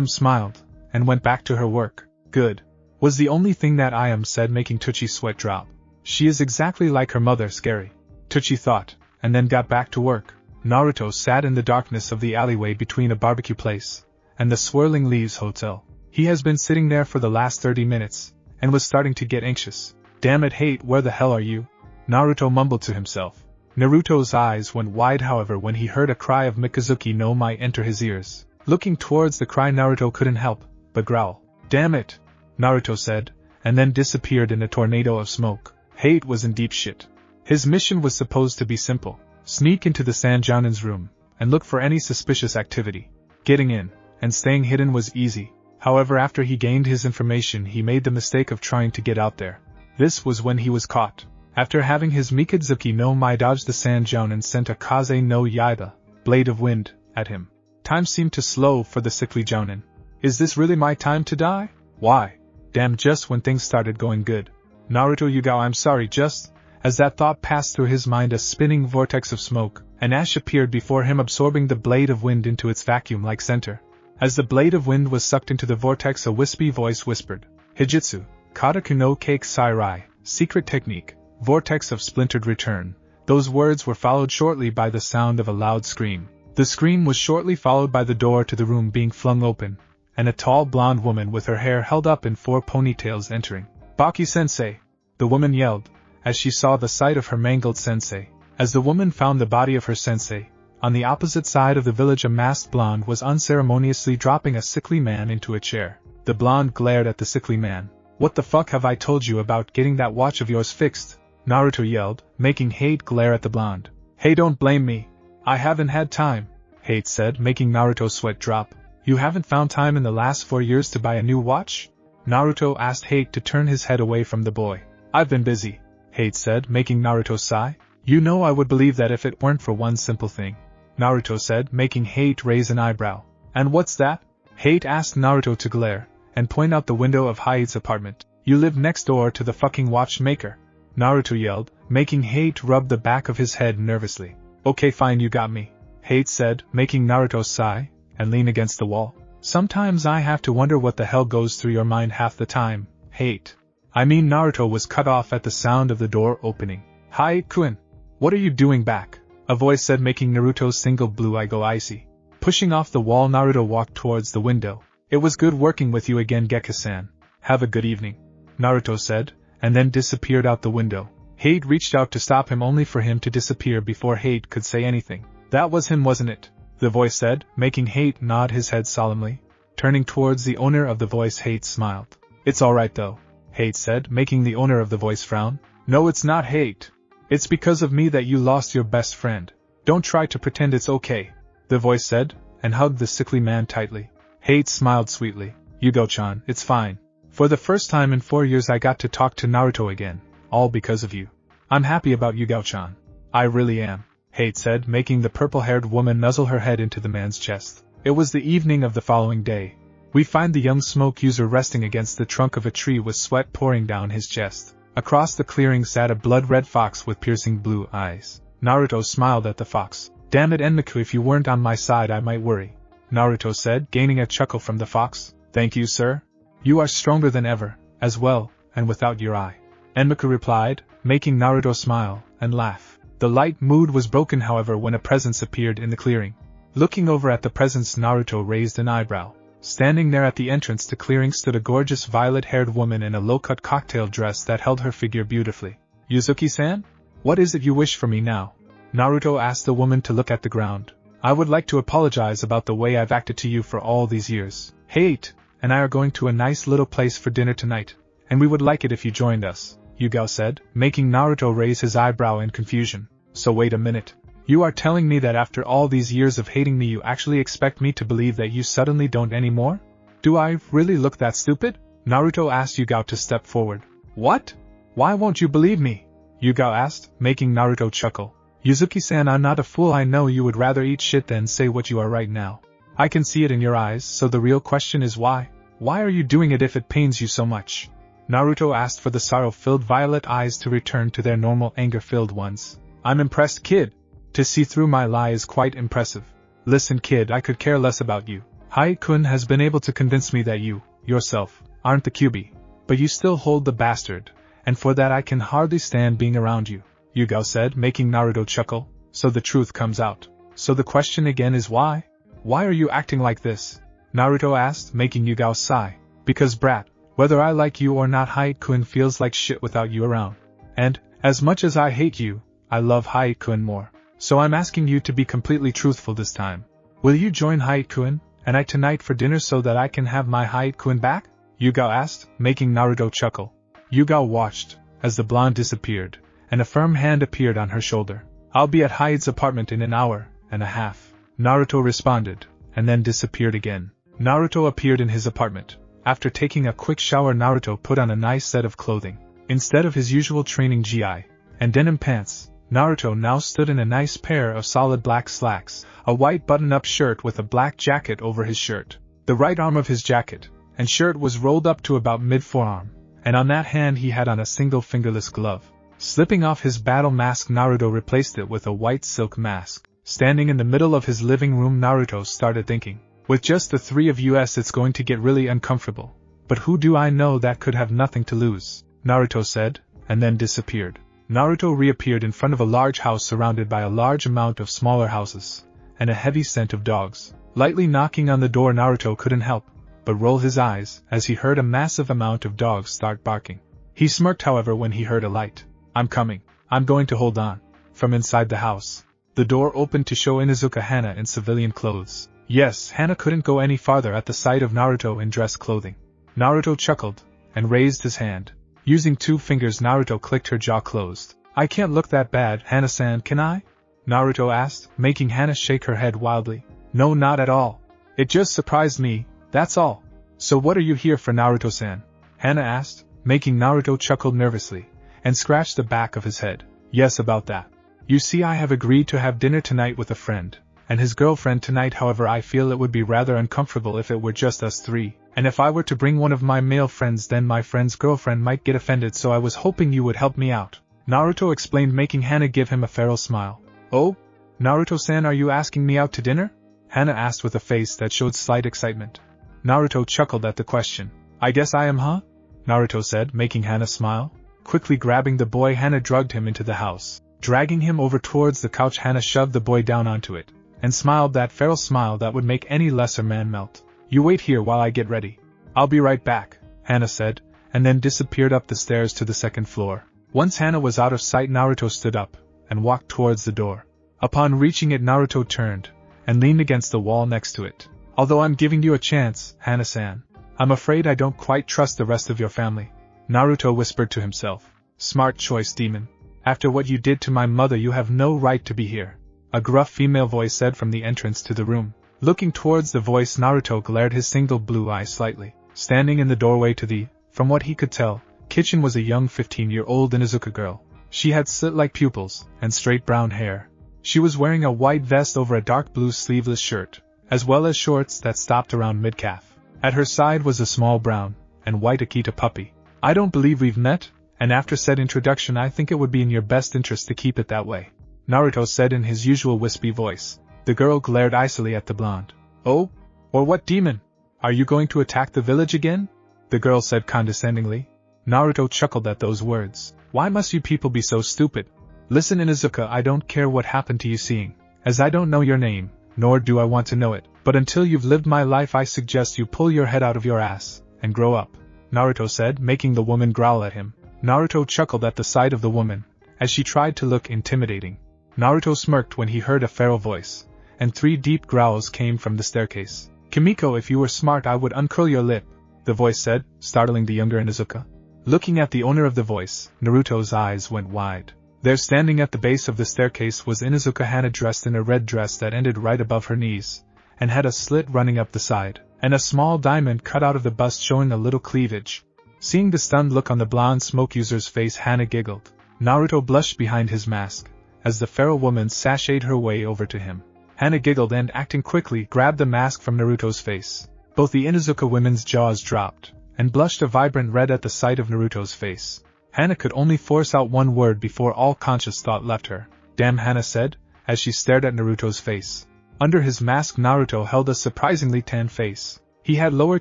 Smiled, and went back to her work. "Good," was the only thing that said, making Tucci sweat drop. "She is exactly like her mother, scary," Tucci thought, and then got back to work. Naruto sat in the darkness of the alleyway between a barbecue place and the Swirling Leaves Hotel. He has been sitting there for the last 30 minutes, and was starting to get anxious. "Damn it, Hate, where the hell are you?" Naruto mumbled to himself. Naruto's eyes went wide, however, when he heard a cry of Mikazuki no Mai enter his ears. Looking towards the cry, Naruto couldn't help but growl. "Damn it," Naruto said, and then disappeared in a tornado of smoke. Hate was in deep shit. His mission was supposed to be simple. Sneak into the Sanjounin's room, and look for any suspicious activity. Getting in, and staying hidden was easy. However, after he gained his information, he made the mistake of trying to get out there. This was when he was caught. After having his Mikazuki no Mai dodge, the Sanjounin sent a Kaze no Yaiba, Blade of Wind, at him. Time seemed to slow for the sickly Jounin. "Is this really my time to die? Why? Damn, just when things started going good. Naruto Yugao, I'm sorry." Just as that thought passed through his mind, a spinning vortex of smoke and ash appeared before him, absorbing the Blade of Wind into its vacuum-like center. As the Blade of Wind was sucked into the vortex, a wispy voice whispered, "Hijitsu, Kataku no Cake Sairai, secret technique, vortex of splintered return." Those words were followed shortly by the sound of a loud scream. The scream was shortly followed by the door to the room being flung open, and a tall blonde woman with her hair held up in 4 ponytails entering. "Baki-sensei!" the woman yelled, as she saw the sight of her mangled sensei. As the woman found the body of her sensei, on the opposite side of the village, a masked blonde was unceremoniously dropping a sickly man into a chair. The blonde glared at the sickly man. "What the fuck have I told you about getting that watch of yours fixed?" Naruto yelled, making Hate glare at the blonde. "Hey, don't blame me. I haven't had time," Hate said, making Naruto's sweat drop. "You haven't found time in the last 4 years to buy a new watch?" Naruto asked Hate to turn his head away from the boy. "I've been busy," Hate said, making Naruto sigh. "You know, I would believe that if it weren't for one simple thing," Naruto said, making Hate raise an eyebrow. "And what's that?" Hate asked Naruto to glare and point out the window of Hate's apartment. "You live next door to the fucking watchmaker," Naruto yelled, making Hate rub the back of his head nervously. "Okay, fine, you got me," Hate said, making Naruto sigh and lean against the wall. "Sometimes I have to wonder what the hell goes through your mind half the time, Hate," I mean, Naruto was cut off at the sound of the door opening. Hai-kun, what are you doing back? A voice said, making Naruto's single blue eye go icy. Pushing off the wall, Naruto walked towards the window. It was good working with you again, Gekko-san. Have a good evening, Naruto said, and then disappeared out the window. Hayate reached out to stop him, only for him to disappear before Hayate could say anything. That was him, wasn't it? The voice said, making Hayate nod his head solemnly. Turning towards the owner of the voice, Hayate smiled. It's alright though, Hayate said, making the owner of the voice frown. No, it's not, Hayate. It's because of me that you lost your best friend. Don't try to pretend it's okay, the voice said, and hugged the sickly man tightly. Hayate smiled sweetly. Yugao-chan, it's fine. For the first time in 4 years I got to talk to Naruto again, all because of you. I'm happy about Yugao-chan. I really am, Hayate said, making the purple-haired woman nuzzle her head into the man's chest. It was the evening of the following day. We find the young smoke user resting against the trunk of a tree with sweat pouring down his chest. Across the clearing sat a blood-red fox with piercing blue eyes. Naruto smiled at the fox. Damn it, Enmaku, if you weren't on my side I might worry, Naruto said, gaining a chuckle from the fox. Thank you, sir. You are stronger than ever, as well, and without your eye, Enmaku replied, making Naruto smile and laugh. The light mood was broken, however, when a presence appeared in the clearing. Looking over at the presence, Naruto raised an eyebrow. Standing there at the entrance to clearing stood a gorgeous violet-haired woman in a low-cut cocktail dress that held her figure beautifully. Yuzuki-san? What is it you wish for me now? Naruto asked the woman to look at the ground. I would like to apologize about the way I've acted to you for all these years. Hayate and I are going to a nice little place for dinner tonight, and we would like it if you joined us, Yugao said, making Naruto raise his eyebrow in confusion. So wait a minute. You are telling me that after all these years of hating me you actually expect me to believe that you suddenly don't anymore? Do I really look that stupid? Naruto asked Yugao to step forward. What? Why won't you believe me? Yugao asked, making Naruto chuckle. Yuzuki-san, I'm not a fool. I know you would rather eat shit than say what you are right now. I can see it in your eyes, so the real question is why? Why are you doing it if it pains you so much? Naruto asked for the sorrow-filled violet eyes to return to their normal anger-filled ones. I'm impressed, kid. To see through my lie is quite impressive. Listen, kid, I could care less about you. Hai-kun has been able to convince me that you, yourself, aren't the Kyuubi. But you still hold the bastard, and for that I can hardly stand being around you, Yugao said, making Naruto chuckle. So the truth comes out. So the question again is why? Why are you acting like this? Naruto asked, making Yugao sigh. Because brat, whether I like you or not, Hai-kun feels like shit without you around. And, as much as I hate you, I love Hai-kun more. So I'm asking you to be completely truthful this time. Will you join Hai-kun and I tonight for dinner so that I can have my Hai-kun back? Yugao asked, making Naruto chuckle. Yugao watched as the blonde disappeared, and a firm hand appeared on her shoulder. I'll be at Hyde's apartment in an hour and a half, Naruto responded, and then disappeared again. Naruto appeared in his apartment. After taking a quick shower, Naruto put on a nice set of clothing. Instead of his usual training gi and denim pants, Naruto now stood in a nice pair of solid black slacks, a white button-up shirt with a black jacket over his shirt. The right arm of his jacket and shirt was rolled up to about mid-forearm, and on that hand he had on a single fingerless glove. Slipping off his battle mask, Naruto replaced it with a white silk mask. Standing in the middle of his living room, Naruto started thinking. With just the three of us it's going to get really uncomfortable. But who do I know that could have nothing to lose? Naruto said, and then disappeared. Naruto reappeared in front of a large house surrounded by a large amount of smaller houses, and a heavy scent of dogs. Lightly knocking on the door, Naruto couldn't help but roll his eyes as he heard a massive amount of dogs start barking. He smirked, however, when he heard a light. I'm coming. I'm going to hold on. From inside the house, the door opened to show Inuzuka Hana in civilian clothes. Yes, Hana couldn't go any farther at the sight of Naruto in dress clothing. Naruto chuckled and raised his hand. Using 2 fingers, Naruto clicked her jaw closed. I can't look that bad, Hana-san, can I? Naruto asked, making Hana shake her head wildly. No, not at all. It just surprised me, that's all. So what are you here for, Naruto-san? Hana asked, making Naruto chuckle nervously, and scratched the back of his head. Yes, about that. You see, I have agreed to have dinner tonight with a friend and his girlfriend tonight. However, I feel it would be rather uncomfortable if it were just us 3, and if I were to bring one of my male friends, then my friend's girlfriend might get offended, so I was hoping you would help me out, Naruto explained, making Hana give him a feral smile. Oh? Naruto-san, are you asking me out to dinner? Hana asked with a face that showed slight excitement. Naruto chuckled at the question. I guess I am, huh? Naruto said, making Hana smile. Quickly grabbing the boy, Hana dragged him into the house. Dragging him over towards the couch, Hana shoved the boy down onto it, and smiled that feral smile that would make any lesser man melt. You wait here while I get ready. I'll be right back, Hana said, and then disappeared up the stairs to the second floor. Once Hana was out of sight, Naruto stood up and walked towards the door. Upon reaching it, Naruto turned and leaned against the wall next to it. Although I'm giving you a chance, Hana-san, I'm afraid I don't quite trust the rest of your family. Naruto whispered to himself. Smart choice, demon. After what you did to my mother, you have no right to be here. A gruff female voice said from the entrance to the room. Looking towards the voice, Naruto glared his single blue eye slightly. Standing in the doorway to the, from what he could tell, kitchen was a young 15-year-old Inuzuka girl. She had slit-like pupils and straight brown hair. She was wearing a white vest over a dark blue sleeveless shirt, as well as shorts that stopped around mid-calf. At her side was a small brown and white Akita puppy. I don't believe we've met, and after said introduction I think it would be in your best interest to keep it that way, Naruto said in his usual wispy voice. The girl glared icily at the blonde. Oh? Or what, demon? Are you going to attack the village again? The girl said condescendingly. Naruto chuckled at those words. Why must you people be so stupid? Listen, Inuzuka, I don't care what happened to you, seeing as I don't know your name, nor do I want to know it, but until you've lived my life I suggest you pull your head out of your ass and grow up, Naruto said, making the woman growl at him. Naruto chuckled at the sight of the woman, as she tried to look intimidating. Naruto smirked when he heard a feral voice, and 3 deep growls came from the staircase. Kimiko, if you were smart I would uncurl your lip, the voice said, startling the younger Inuzuka. Looking at the owner of the voice, Naruto's eyes went wide. There, standing at the base of the staircase, was Inuzuka Hana, dressed in a red dress that ended right above her knees, and had a slit running up the side, and a small diamond cut out of the bust showing a little cleavage. Seeing the stunned look on the blonde smoke user's face, Hana giggled. Naruto blushed behind his mask, as the feral woman sashayed her way over to him. Hana giggled and, acting quickly, grabbed the mask from Naruto's face. Both the Inuzuka women's jaws dropped, and blushed a vibrant red at the sight of Naruto's face. Hana could only force out one word before all conscious thought left her. Damn, Hana said, as she stared at Naruto's face. Under his mask, Naruto held a surprisingly tan face. He had lower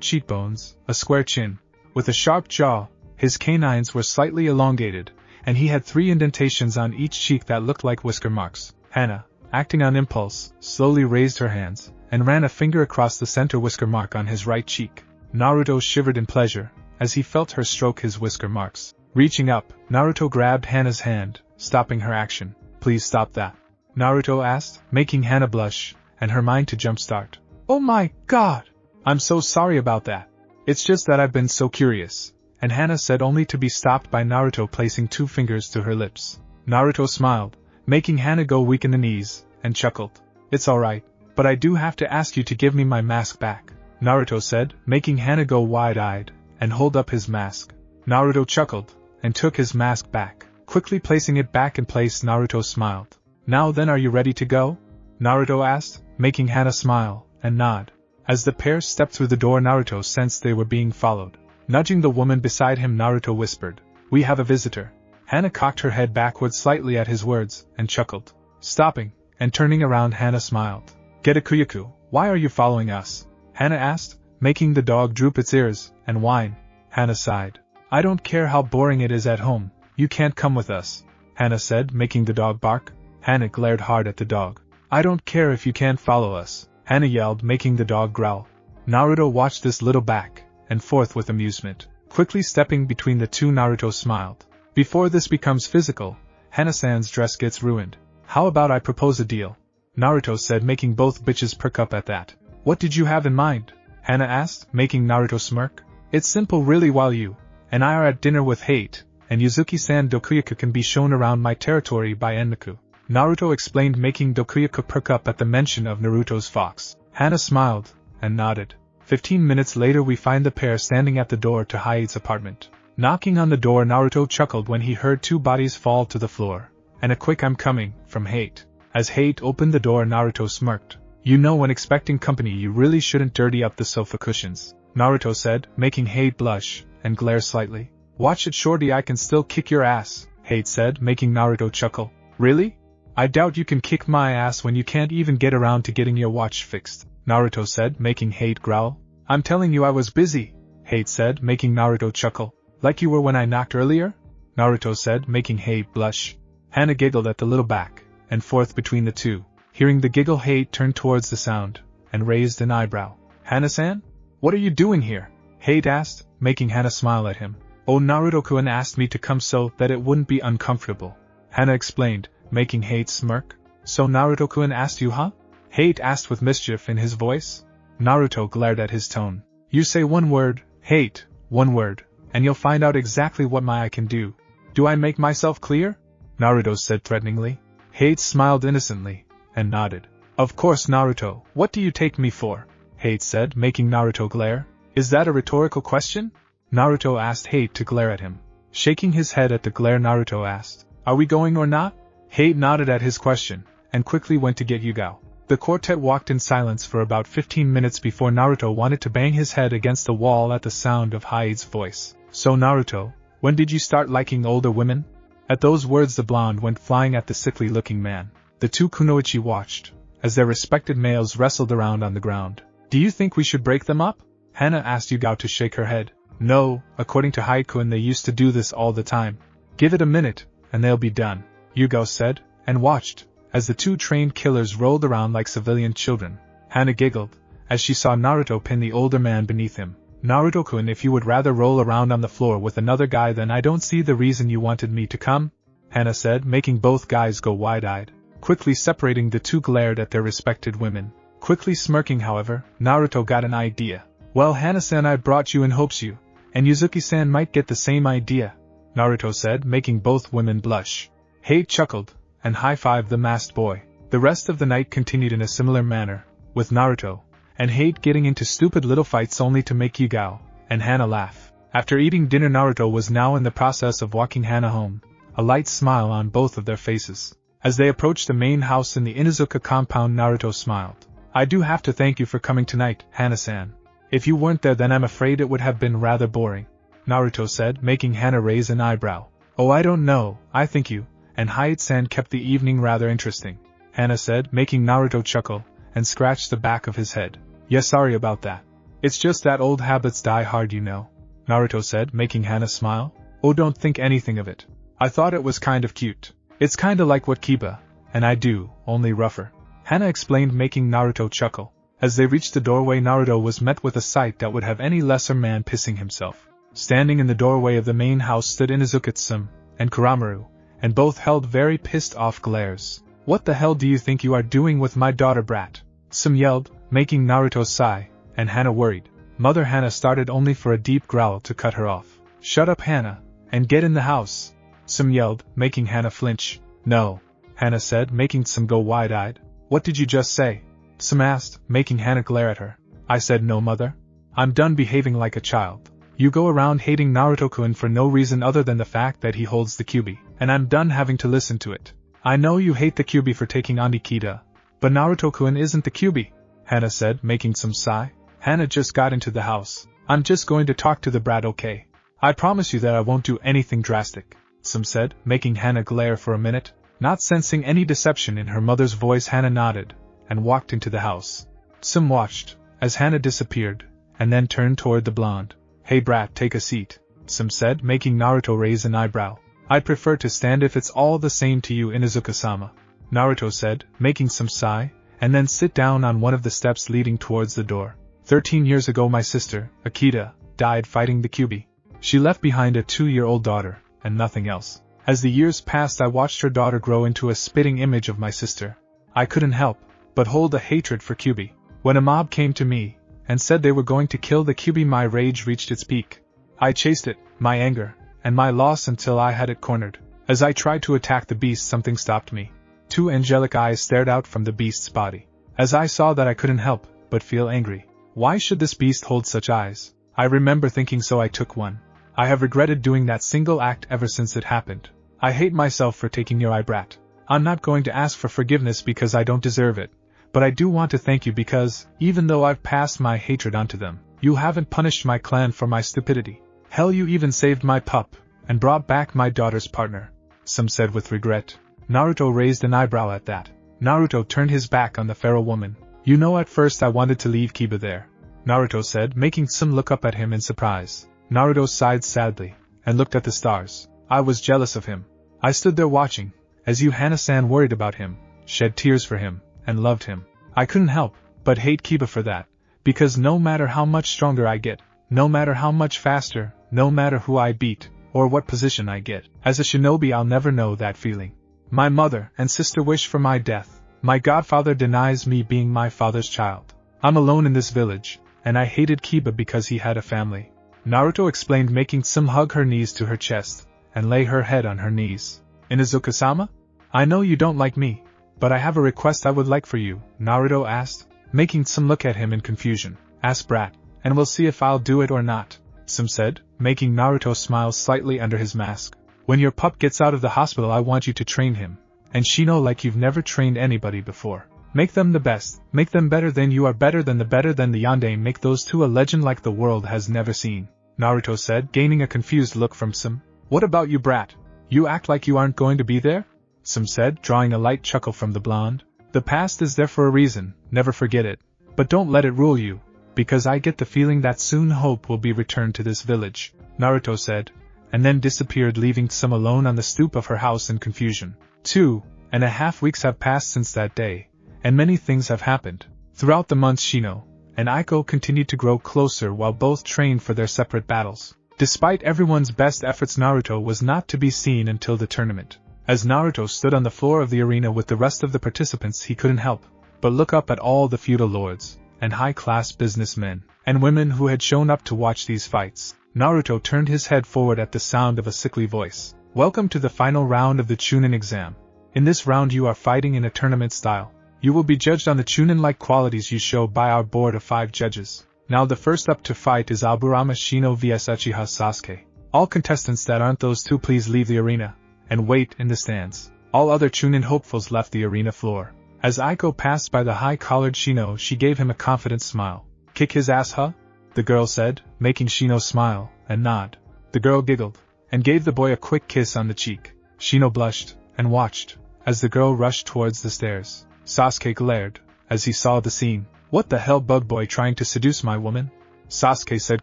cheekbones, a square chin, with a sharp jaw, his canines were slightly elongated, and he had 3 indentations on each cheek that looked like whisker marks. Hana, acting on impulse, slowly raised her hands, and ran a finger across the center whisker mark on his right cheek. Naruto shivered in pleasure, as he felt her stroke his whisker marks. Reaching up, Naruto grabbed Hana's hand, stopping her action. Please stop that, Naruto asked, making Hana blush, and her mind to jumpstart. Oh my god! I'm so sorry about that. It's just that I've been so curious, and Hana said, only to be stopped by Naruto placing 2 fingers to her lips. Naruto smiled, making Hana go weak in the knees, and chuckled. It's alright, but I do have to ask you to give me my mask back, Naruto said, making Hana go wide-eyed, and hold up his mask. Naruto chuckled, and took his mask back. Quickly placing it back in place, Naruto smiled. Now then, are you ready to go? Naruto asked, making Hana smile and nod. As the pair stepped through the door, Naruto sensed they were being followed. Nudging the woman beside him, Naruto whispered, "We have a visitor." Hana cocked her head backward slightly at his words, and chuckled. Stopping, and turning around, Hana smiled. "Gedakuyaku, why are you following us?" Hana asked, making the dog droop its ears and whine. Hana sighed. "I don't care how boring it is at home, you can't come with us," Hana said, making the dog bark. Hana glared hard at the dog. "I don't care if you can't follow us," Hana yelled, making the dog growl. Naruto watched this little back and forth with amusement. Quickly stepping between the two, Naruto smiled. "Before this becomes physical, Hana-san's dress gets ruined. How about I propose a deal?" Naruto said, making both bitches perk up at that. "What did you have in mind?" Hana asked, making Naruto smirk. "It's simple really. While you and I are at dinner with Hate, and Yuzuki-san, Dokuyaku can be shown around my territory by Enmaku," Naruto explained, making Dokuyaku perk up at the mention of Naruto's fox. Hana smiled and nodded. 15 minutes later, we find the pair standing at the door to Hayate's apartment. Knocking on the door, Naruto chuckled when he heard two bodies fall to the floor, and a quick "I'm coming" from Hate. As Hate opened the door, Naruto smirked. "You know, when expecting company you really shouldn't dirty up the sofa cushions," Naruto said, making Hate blush and glare slightly. "Watch it, shorty, I can still kick your ass," Hate said, making Naruto chuckle. "Really? I doubt you can kick my ass when you can't even get around to getting your watch fixed," Naruto said, making Hate growl. "I'm telling you I was busy," Hate said, making Naruto chuckle. Like you were when I knocked earlier? Naruto said, making Hate blush. Hana giggled at the little back and forth between the two. Hearing the giggle, Hate turned towards the sound and raised an eyebrow. Hana-san? What are you doing here? Hate asked, making Hana smile at him. Oh, Naruto-kun asked me to come so that it wouldn't be uncomfortable. Hana explained, making Hate smirk. So Naruto-kun asked you, huh? Hate asked with mischief in his voice. Naruto glared at his tone. You say one word, Hate, one word, and you'll find out exactly what my eye can do. Do I make myself clear? Naruto said threateningly. Hate smiled innocently and nodded. Of course, Naruto, what do you take me for? Hate said, making Naruto glare. Is that a rhetorical question? Naruto asked Hate to glare at him. Shaking his head at the glare, Naruto asked, Are we going or not? Hate nodded at his question and quickly went to get Yugao. The quartet walked in silence for about 15 minutes before Naruto wanted to bang his head against the wall at the sound of Hate's voice. So Naruto, when did you start liking older women? At those words the blonde went flying at the sickly-looking man. The two kunoichi watched as their respected males wrestled around on the ground. Do you think we should break them up? Hana asked Yugao to shake her head. No, according to Haku, they used to do this all the time. Give it a minute, and they'll be done, Yugao said, and watched as the two trained killers rolled around like civilian children. Hana giggled as she saw Naruto pin the older man beneath him. Naruto-kun, if you would rather roll around on the floor with another guy, then I don't see the reason you wanted me to come, Hana said, making both guys go wide-eyed. Quickly separating, the two glared at their respected women. Quickly smirking, however, Naruto got an idea. Well, Hana-san, I brought you in hopes you and Yuzuki-san might get the same idea, Naruto said, making both women blush. Hate chuckled and high-fived the masked boy. The rest of the night continued in a similar manner, with Naruto and Hate getting into stupid little fights only to make Yugao and Hana laugh. After eating dinner, Naruto was now in the process of walking Hana home, a light smile on both of their faces. As they approached the main house in the Inuzuka compound, Naruto smiled. I do have to thank you for coming tonight, Hana-san. If you weren't there, then I'm afraid it would have been rather boring, Naruto said, making Hana raise an eyebrow. Oh, I don't know, I think you and Hayate-san kept the evening rather interesting, Hana said, making Naruto chuckle and scratch the back of his head. Yeah, sorry about that. It's just that old habits die hard, you know, Naruto said, making Hana smile. Oh, don't think anything of it. I thought it was kind of cute. It's kinda like what Kiba and I do, only rougher, Hana explained, making Naruto chuckle. As they reached the doorway, Naruto was met with a sight that would have any lesser man pissing himself. Standing in the doorway of the main house stood Inuzuka Tsume and Kuramaru, and both held very pissed off glares. What the hell do you think you are doing with my daughter, brat? Tsume yelled, making Naruto sigh, and Hana worried. Mother Hana started only for a deep growl to cut her off. Shut up, Hana, and get in the house, Tsume yelled, making Hana flinch. No, Hana said, making Tsume go wide-eyed. What did you just say? Tsume asked, making Hana glare at her. I said no, mother. I'm done behaving like a child. You go around hating Naruto-kun for no reason other than the fact that he holds the Kyuubi, and I'm done having to listen to it. I know you hate the Kyuubi for taking on Nikita, but Naruto-kun isn't the Kyuubi, Hana said, making Tsume sigh. Hana just got into the house. I'm just going to talk to the brat, okay? I promise you that I won't do anything drastic, Tsume said, making Hana glare for a minute. Not sensing any deception in her mother's voice, Hana nodded and walked into the house. Tsume watched as Hana disappeared, and then turned toward the blonde. Hey brat, take a seat, Tsume said, making Naruto raise an eyebrow. I'd prefer to stand if it's all the same to you, Inuzuka-sama, Naruto said, making Tsume sigh, and then sit down on one of the steps leading towards the door. 13 years ago my sister, Akita, died fighting the Kyuubi. She left behind a 2-year-old daughter, and nothing else. As the years passed, I watched her daughter grow into a spitting image of my sister. I couldn't help but hold a hatred for Kyuubi. When a mob came to me and said they were going to kill the Kyuubi, my rage reached its peak. I chased it, my anger, and my loss until I had it cornered. As I tried to attack the beast, something stopped me. 2 angelic eyes stared out from the beast's body. As I saw that, I couldn't help but feel angry. Why should this beast hold such eyes? I remember thinking, so I took one. I have regretted doing that single act ever since it happened. I hate myself for taking your eye, brat. I'm not going to ask for forgiveness because I don't deserve it, but I do want to thank you because, even though I've passed my hatred onto them, you haven't punished my clan for my stupidity. Hell, you even saved my pup and brought back my daughter's partner, Tsume said with regret. Naruto raised an eyebrow at that. Naruto turned his back on the feral woman. You know, at first I wanted to leave Kiba there, Naruto said, making Tsume look up at him in surprise. Naruto sighed sadly and looked at the stars. I was jealous of him. I stood there watching, as you Hana-san worried about him, shed tears for him, and loved him. I couldn't help but hate Kiba for that, because no matter how much stronger I get, no matter how much faster, no matter who I beat, or what position I get, as a shinobi I'll never know that feeling. My mother and sister wish for my death. My godfather denies me being my father's child. I'm alone in this village, and I hated Kiba because he had a family. Naruto explained, making Tsume hug her knees to her chest, and lay her head on her knees. Inuzuka-sama? I know you don't like me, but I have a request I would like for you, Naruto asked, making Tsume look at him in confusion. Ask brat, and we'll see if I'll do it or not, Tsume said, making Naruto smile slightly under his mask. When your pup gets out of the hospital I want you to train him, and Shino like you've never trained anybody before. Make them the best, make them better than you are, better than the Yandere, make those two a legend like the world has never seen, Naruto said, gaining a confused look from Tsume. What about you brat? You act like you aren't going to be there? Tsume said, drawing a light chuckle from the blonde. The past is there for a reason, never forget it. But don't let it rule you, because I get the feeling that soon hope will be returned to this village, Naruto said, and then disappeared, leaving Tsume alone on the stoop of her house in confusion. 2.5 weeks have passed since that day, and many things have happened. Throughout the months Shino and Aiko continued to grow closer while both trained for their separate battles. Despite everyone's best efforts, Naruto was not to be seen until the tournament. As Naruto stood on the floor of the arena with the rest of the participants, he couldn't help but look up at all the feudal lords and high-class businessmen and women who had shown up to watch these fights. Naruto turned his head forward at the sound of a sickly voice. Welcome to the final round of the Chunin exam. In this round you are fighting in a tournament style. You will be judged on the Chunin-like qualities you show by our board of 5 judges. Now the first up to fight is Aburame Shino vs Uchiha Sasuke. All contestants that aren't those two please leave the arena and wait in the stands. All other Chunin hopefuls left the arena floor. As Aiko passed by the high-collared Shino, she gave him a confident smile. Kick his ass, huh? The girl said, making Shino smile and nod. The girl giggled and gave the boy a quick kiss on the cheek. Shino blushed and watched as the girl rushed towards the stairs. Sasuke glared as he saw the scene. What the hell, bug boy trying to seduce my woman? Sasuke said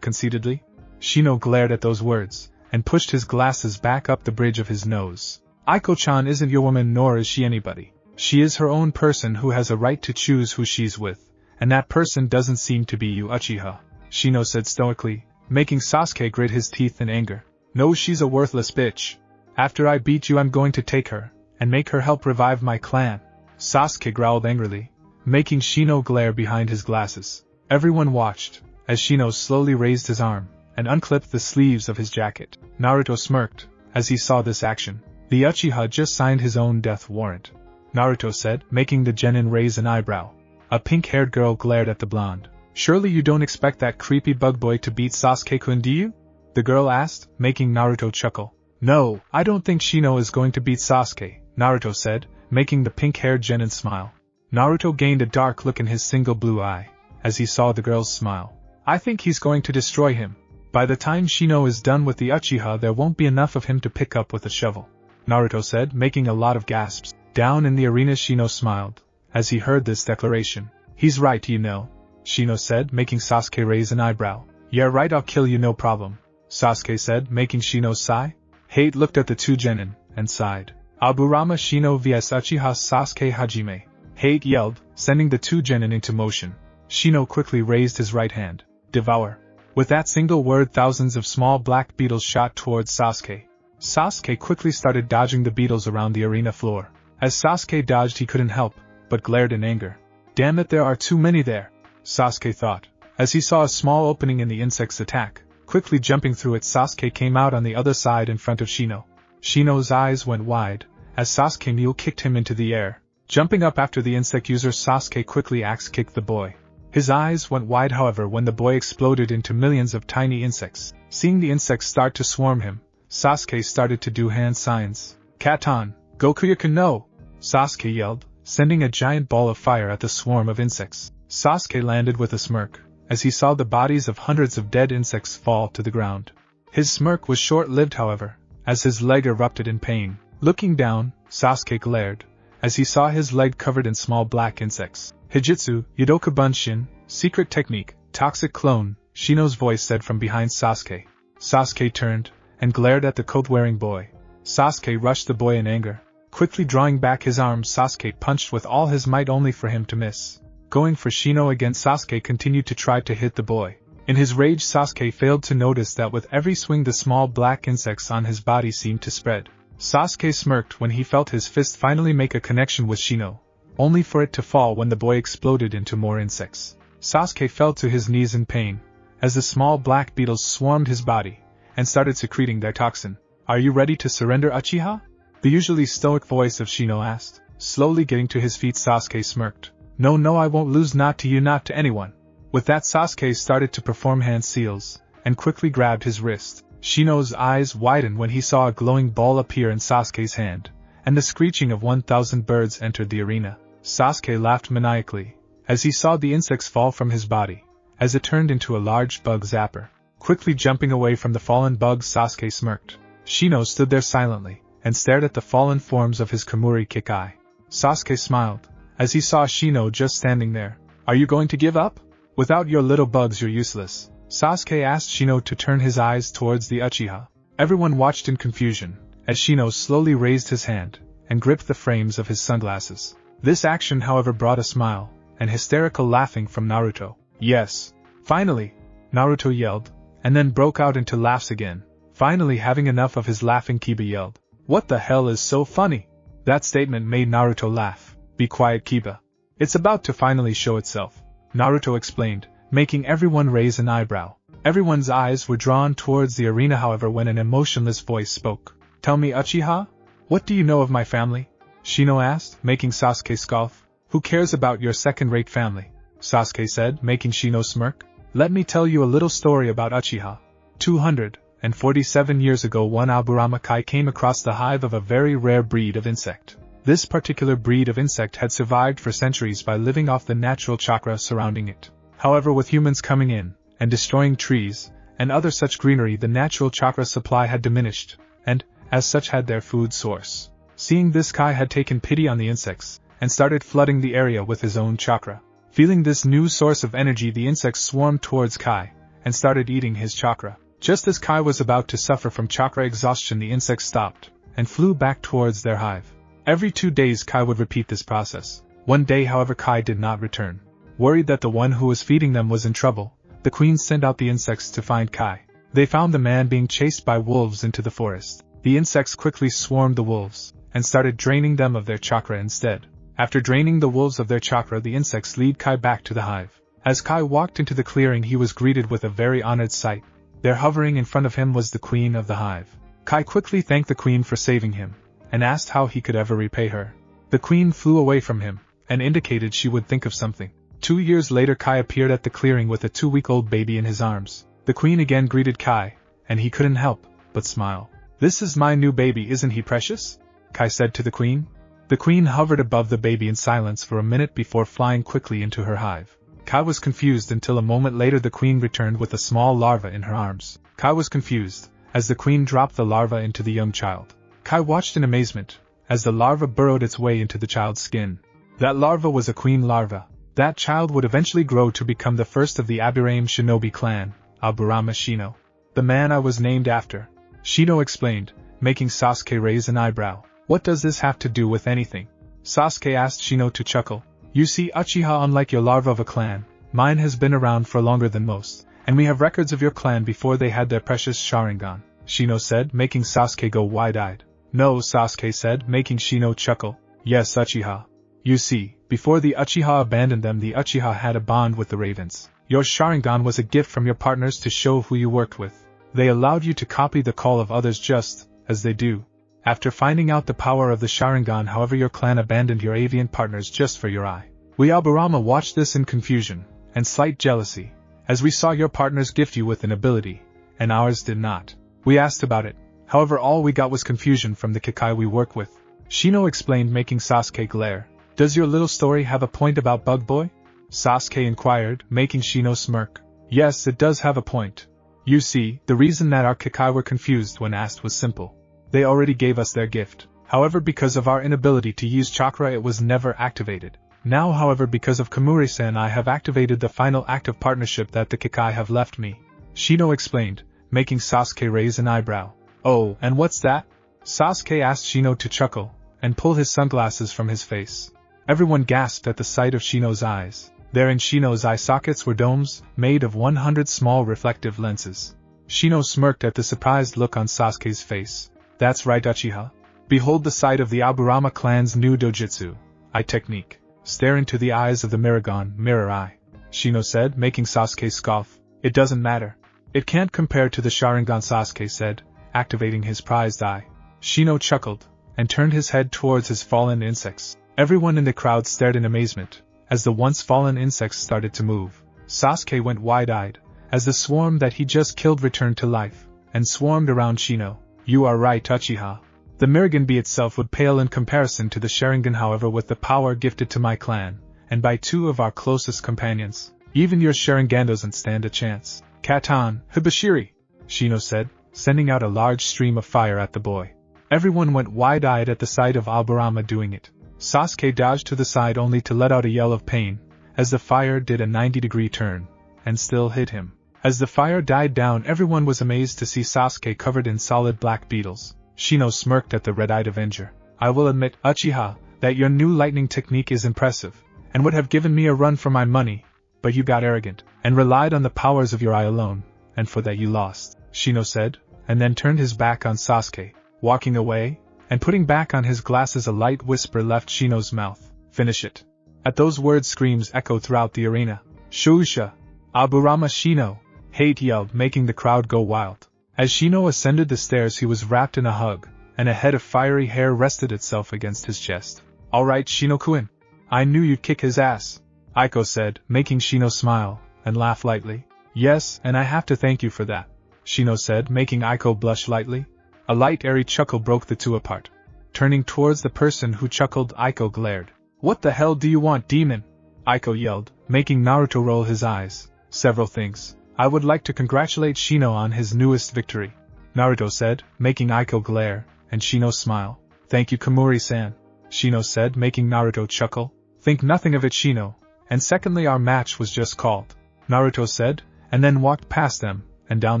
conceitedly. Shino glared at those words and pushed his glasses back up the bridge of his nose. Aiko-chan isn't your woman, nor is she anybody. She is her own person who has a right to choose who she's with, and that person doesn't seem to be you, Uchiha, Shino said stoically, making Sasuke grit his teeth in anger. No, she's a worthless bitch. After I beat you I'm going to take her and make her help revive my clan, Sasuke growled angrily, making Shino glare behind his glasses. Everyone watched as Shino slowly raised his arm and unclipped the sleeves of his jacket. Naruto smirked as he saw this action. The Uchiha just signed his own death warrant, Naruto said, making the genin raise an eyebrow. A pink-haired girl glared at the blonde. Surely you don't expect that creepy bug boy to beat Sasuke-kun, do you? The girl asked, making Naruto chuckle. No, I don't think Shino is going to beat Sasuke, Naruto said, making the pink-haired genin smile. Naruto gained a dark look in his single blue eye as he saw the girl's smile. I think he's going to destroy him. By the time Shino is done with the Uchiha there won't be enough of him to pick up with a shovel, Naruto said, making a lot of gasps. Down in the arena Shino smiled as he heard this declaration. He's right, you know, Shino said, making Sasuke raise an eyebrow. Yeah right, I'll kill you no problem, Sasuke said, making Shino sigh. Hate looked at the two genin and sighed. Aburame Shino vs Uchiha Sasuke Hajime, Hate yelled, sending the two genin into motion. Shino quickly raised his right hand. Devour. With that single word thousands of small black beetles shot towards Sasuke. Sasuke quickly started dodging the beetles around the arena floor. As Sasuke dodged he couldn't help but glared in anger. Damn it, there are too many there, Sasuke thought, as he saw a small opening in the insect's attack. Quickly jumping through it, Sasuke came out on the other side in front of Shino. Shino's eyes went wide as Sasuke mule kicked him into the air. Jumping up after the insect user, Sasuke quickly axe kicked the boy. His eyes went wide, however, when the boy exploded into millions of tiny insects. Seeing the insects start to swarm him, Sasuke started to do hand signs. Katan, Gokuyaku no! Sasuke yelled, sending a giant ball of fire at the swarm of insects. Sasuke landed with a smirk as he saw the bodies of hundreds of dead insects fall to the ground. His smirk was short-lived, however, as his leg erupted in pain. Looking down, Sasuke glared as he saw his leg covered in small black insects. Hijitsu, Yudoka Bunshin, secret technique, toxic clone, Shino's voice said from behind Sasuke. Sasuke turned and glared at the coat-wearing boy. Sasuke rushed the boy in anger. Quickly drawing back his arms, Sasuke punched with all his might only for him to miss. Going for Shino again, Sasuke continued to try to hit the boy. In his rage, Sasuke failed to notice that with every swing the small black insects on his body seemed to spread. Sasuke smirked when he felt his fist finally make a connection with Shino, only for it to fall when the boy exploded into more insects. Sasuke fell to his knees in pain, as the small black beetles swarmed his body, and started secreting their toxin. "Are you ready to surrender, Uchiha?" The usually stoic voice of Shino asked. Slowly getting to his feet, Sasuke smirked. No, I won't lose, not to you, not to anyone." With that, Sasuke started to perform hand seals, and quickly grabbed his wrist. Shino's eyes widened when he saw a glowing ball appear in Sasuke's hand, and the screeching of 1,000 birds entered the arena. Sasuke laughed maniacally, as he saw the insects fall from his body, as it turned into a large bug zapper. Quickly jumping away from the fallen bugs, Sasuke smirked. Shino stood there silently, and stared at the fallen forms of his Kamuri Kikai. Sasuke smiled, as he saw Shino just standing there. "Are you going to give up? Without your little bugs you're useless." Sasuke asked Shino to turn his eyes towards the Uchiha. Everyone watched in confusion, as Shino slowly raised his hand, and gripped the frames of his sunglasses. This action, however, brought a smile, and hysterical laughing from Naruto. "Yes! Finally!" Naruto yelled, and then broke out into laughs again. Finally having enough of his laughing, Kiba yelled, "What the hell is so funny?" That statement made Naruto laugh. "Be quiet, Kiba. It's about to finally show itself," Naruto explained, making everyone raise an eyebrow. Everyone's eyes were drawn towards the arena, however, when an emotionless voice spoke. "Tell me, Uchiha, what do you know of my family?" Shino asked, making Sasuke scoff. "Who cares about your second-rate family?" Sasuke said, making Shino smirk. "Let me tell you a little story about Uchiha. 247 years ago, one Aburame Kai came across the hive of a very rare breed of insect. This particular breed of insect had survived for centuries by living off the natural chakra surrounding it. However, with humans coming in, and destroying trees, and other such greenery, the natural chakra supply had diminished, and, as such, had their food source. Seeing this, Kai had taken pity on the insects, and started flooding the area with his own chakra. Feeling this new source of energy, the insects swarmed towards Kai, and started eating his chakra. Just as Kai was about to suffer from chakra exhaustion, the insects stopped, and flew back towards their hive. Every 2 days Kai would repeat this process. One day, however, Kai did not return. Worried that the one who was feeding them was in trouble, the queen sent out the insects to find Kai. They found the man being chased by wolves into the forest. The insects quickly swarmed the wolves, and started draining them of their chakra instead. After draining the wolves of their chakra, the insects lead Kai back to the hive. As Kai walked into the clearing, he was greeted with a very honored sight. There, hovering in front of him, was the queen of the hive. Kai quickly thanked the queen for saving him, and asked how he could ever repay her. The queen flew away from him, and indicated she would think of something. 2 years later, Kai appeared at the clearing with a 2-week-old baby in his arms. The queen again greeted Kai, and he couldn't help but smile. "This is my new baby, isn't he precious?" Kai said to the queen. The queen hovered above the baby in silence for a minute before flying quickly into her hive. Kai was confused until a moment later the queen returned with a small larva in her arms. Kai was confused, as the queen dropped the larva into the young child. Kai watched in amazement, as the larva burrowed its way into the child's skin. That larva was a queen larva. That child would eventually grow to become the first of the Aburame Shinobi clan, Aburame Shino. "The man I was named after," Shino explained, making Sasuke raise an eyebrow. "What does this have to do with anything?" Sasuke asked Shino to chuckle. "You see, Uchiha, unlike your larva of a clan, mine has been around for longer than most, and we have records of your clan before they had their precious Sharingan," Shino said, making Sasuke go wide-eyed. "No," Sasuke said, making Shino chuckle. "Yes, Uchiha. You see, before the Uchiha abandoned them, the Uchiha had a bond with the Ravens. Your Sharingan was a gift from your partners to show who you worked with. They allowed you to copy the call of others just as they do. After finding out the power of the Sharingan, however, your clan abandoned your avian partners just for your eye. We Aburame watched this in confusion and slight jealousy, as we saw your partners gift you with an ability, and ours did not. We asked about it, however all we got was confusion from the Kikai we work with," Shino explained, making Sasuke glare. "Does your little story have a point about Bug Boy?" Sasuke inquired, making Shino smirk. "Yes, it does have a point. You see, the reason that our Kikai were confused when asked was simple. They already gave us their gift. However, because of our inability to use chakra, it was never activated. Now, however, because of Kamuri-san, I have activated the final act of partnership that the Kikai have left me," Shino explained, making Sasuke raise an eyebrow. Oh, and what's that? Sasuke asked Shino to chuckle, and pull his sunglasses from his face. Everyone gasped at the sight of Shino's eyes. There in Shino's eye sockets were domes, made of 100 small reflective lenses. Shino smirked at the surprised look on Sasuke's face. That's right, Uchiha. Behold the sight of the Aburame clan's new dojutsu, eye technique. Stare into the eyes of the Miragon, mirror eye. Shino said, making Sasuke scoff. It doesn't matter. It can't compare to the Sharingan, Sasuke said, activating his prized eye. Shino chuckled, and turned his head towards his fallen insects. Everyone in the crowd stared in amazement, as the once fallen insects started to move. Sasuke went wide-eyed, as the swarm that he just killed returned to life, and swarmed around Shino. You are right, Uchiha. The Miragon Bee itself would pale in comparison to the Sharingan, however, with the power gifted to my clan, and by two of our closest companions. Even your Sharingan doesn't stand a chance. Katan, Hibashiri, Shino said, sending out a large stream of fire at the boy. Everyone went wide-eyed at the sight of Aburame doing it. Sasuke dodged to the side only to let out a yell of pain, as the fire did a 90-degree turn, and still hit him. As the fire died down, everyone was amazed to see Sasuke covered in solid black beetles. Shino smirked at the red-eyed Avenger. I will admit, Uchiha, that your new lightning technique is impressive, and would have given me a run for my money, but you got arrogant, and relied on the powers of your eye alone, and for that you lost, Shino said, and then turned his back on Sasuke, walking away, and putting back on his glasses. A light whisper left Shino's mouth. Finish it. At those words, screams echoed throughout the arena. Shusha! Aburame Shino! Hayate yelled, making the crowd go wild. As Shino ascended the stairs, he was wrapped in a hug, and a head of fiery hair rested itself against his chest. Alright, Shino-kun. I knew you'd kick his ass, Aiko said, making Shino smile, and laugh lightly. Yes, and I have to thank you for that, Shino said, making Aiko blush lightly. A light airy chuckle broke the two apart. Turning towards the person who chuckled, Aiko glared. What the hell do you want, demon? Aiko yelled, making Naruto roll his eyes. Several things. I would like to congratulate Shino on his newest victory, Naruto said, making Aiko glare, and Shino smile. Thank you, Kamuri-san, Shino said, making Naruto chuckle. Think nothing of it, Shino. And secondly, our match was just called, Naruto said, and then walked past them, and down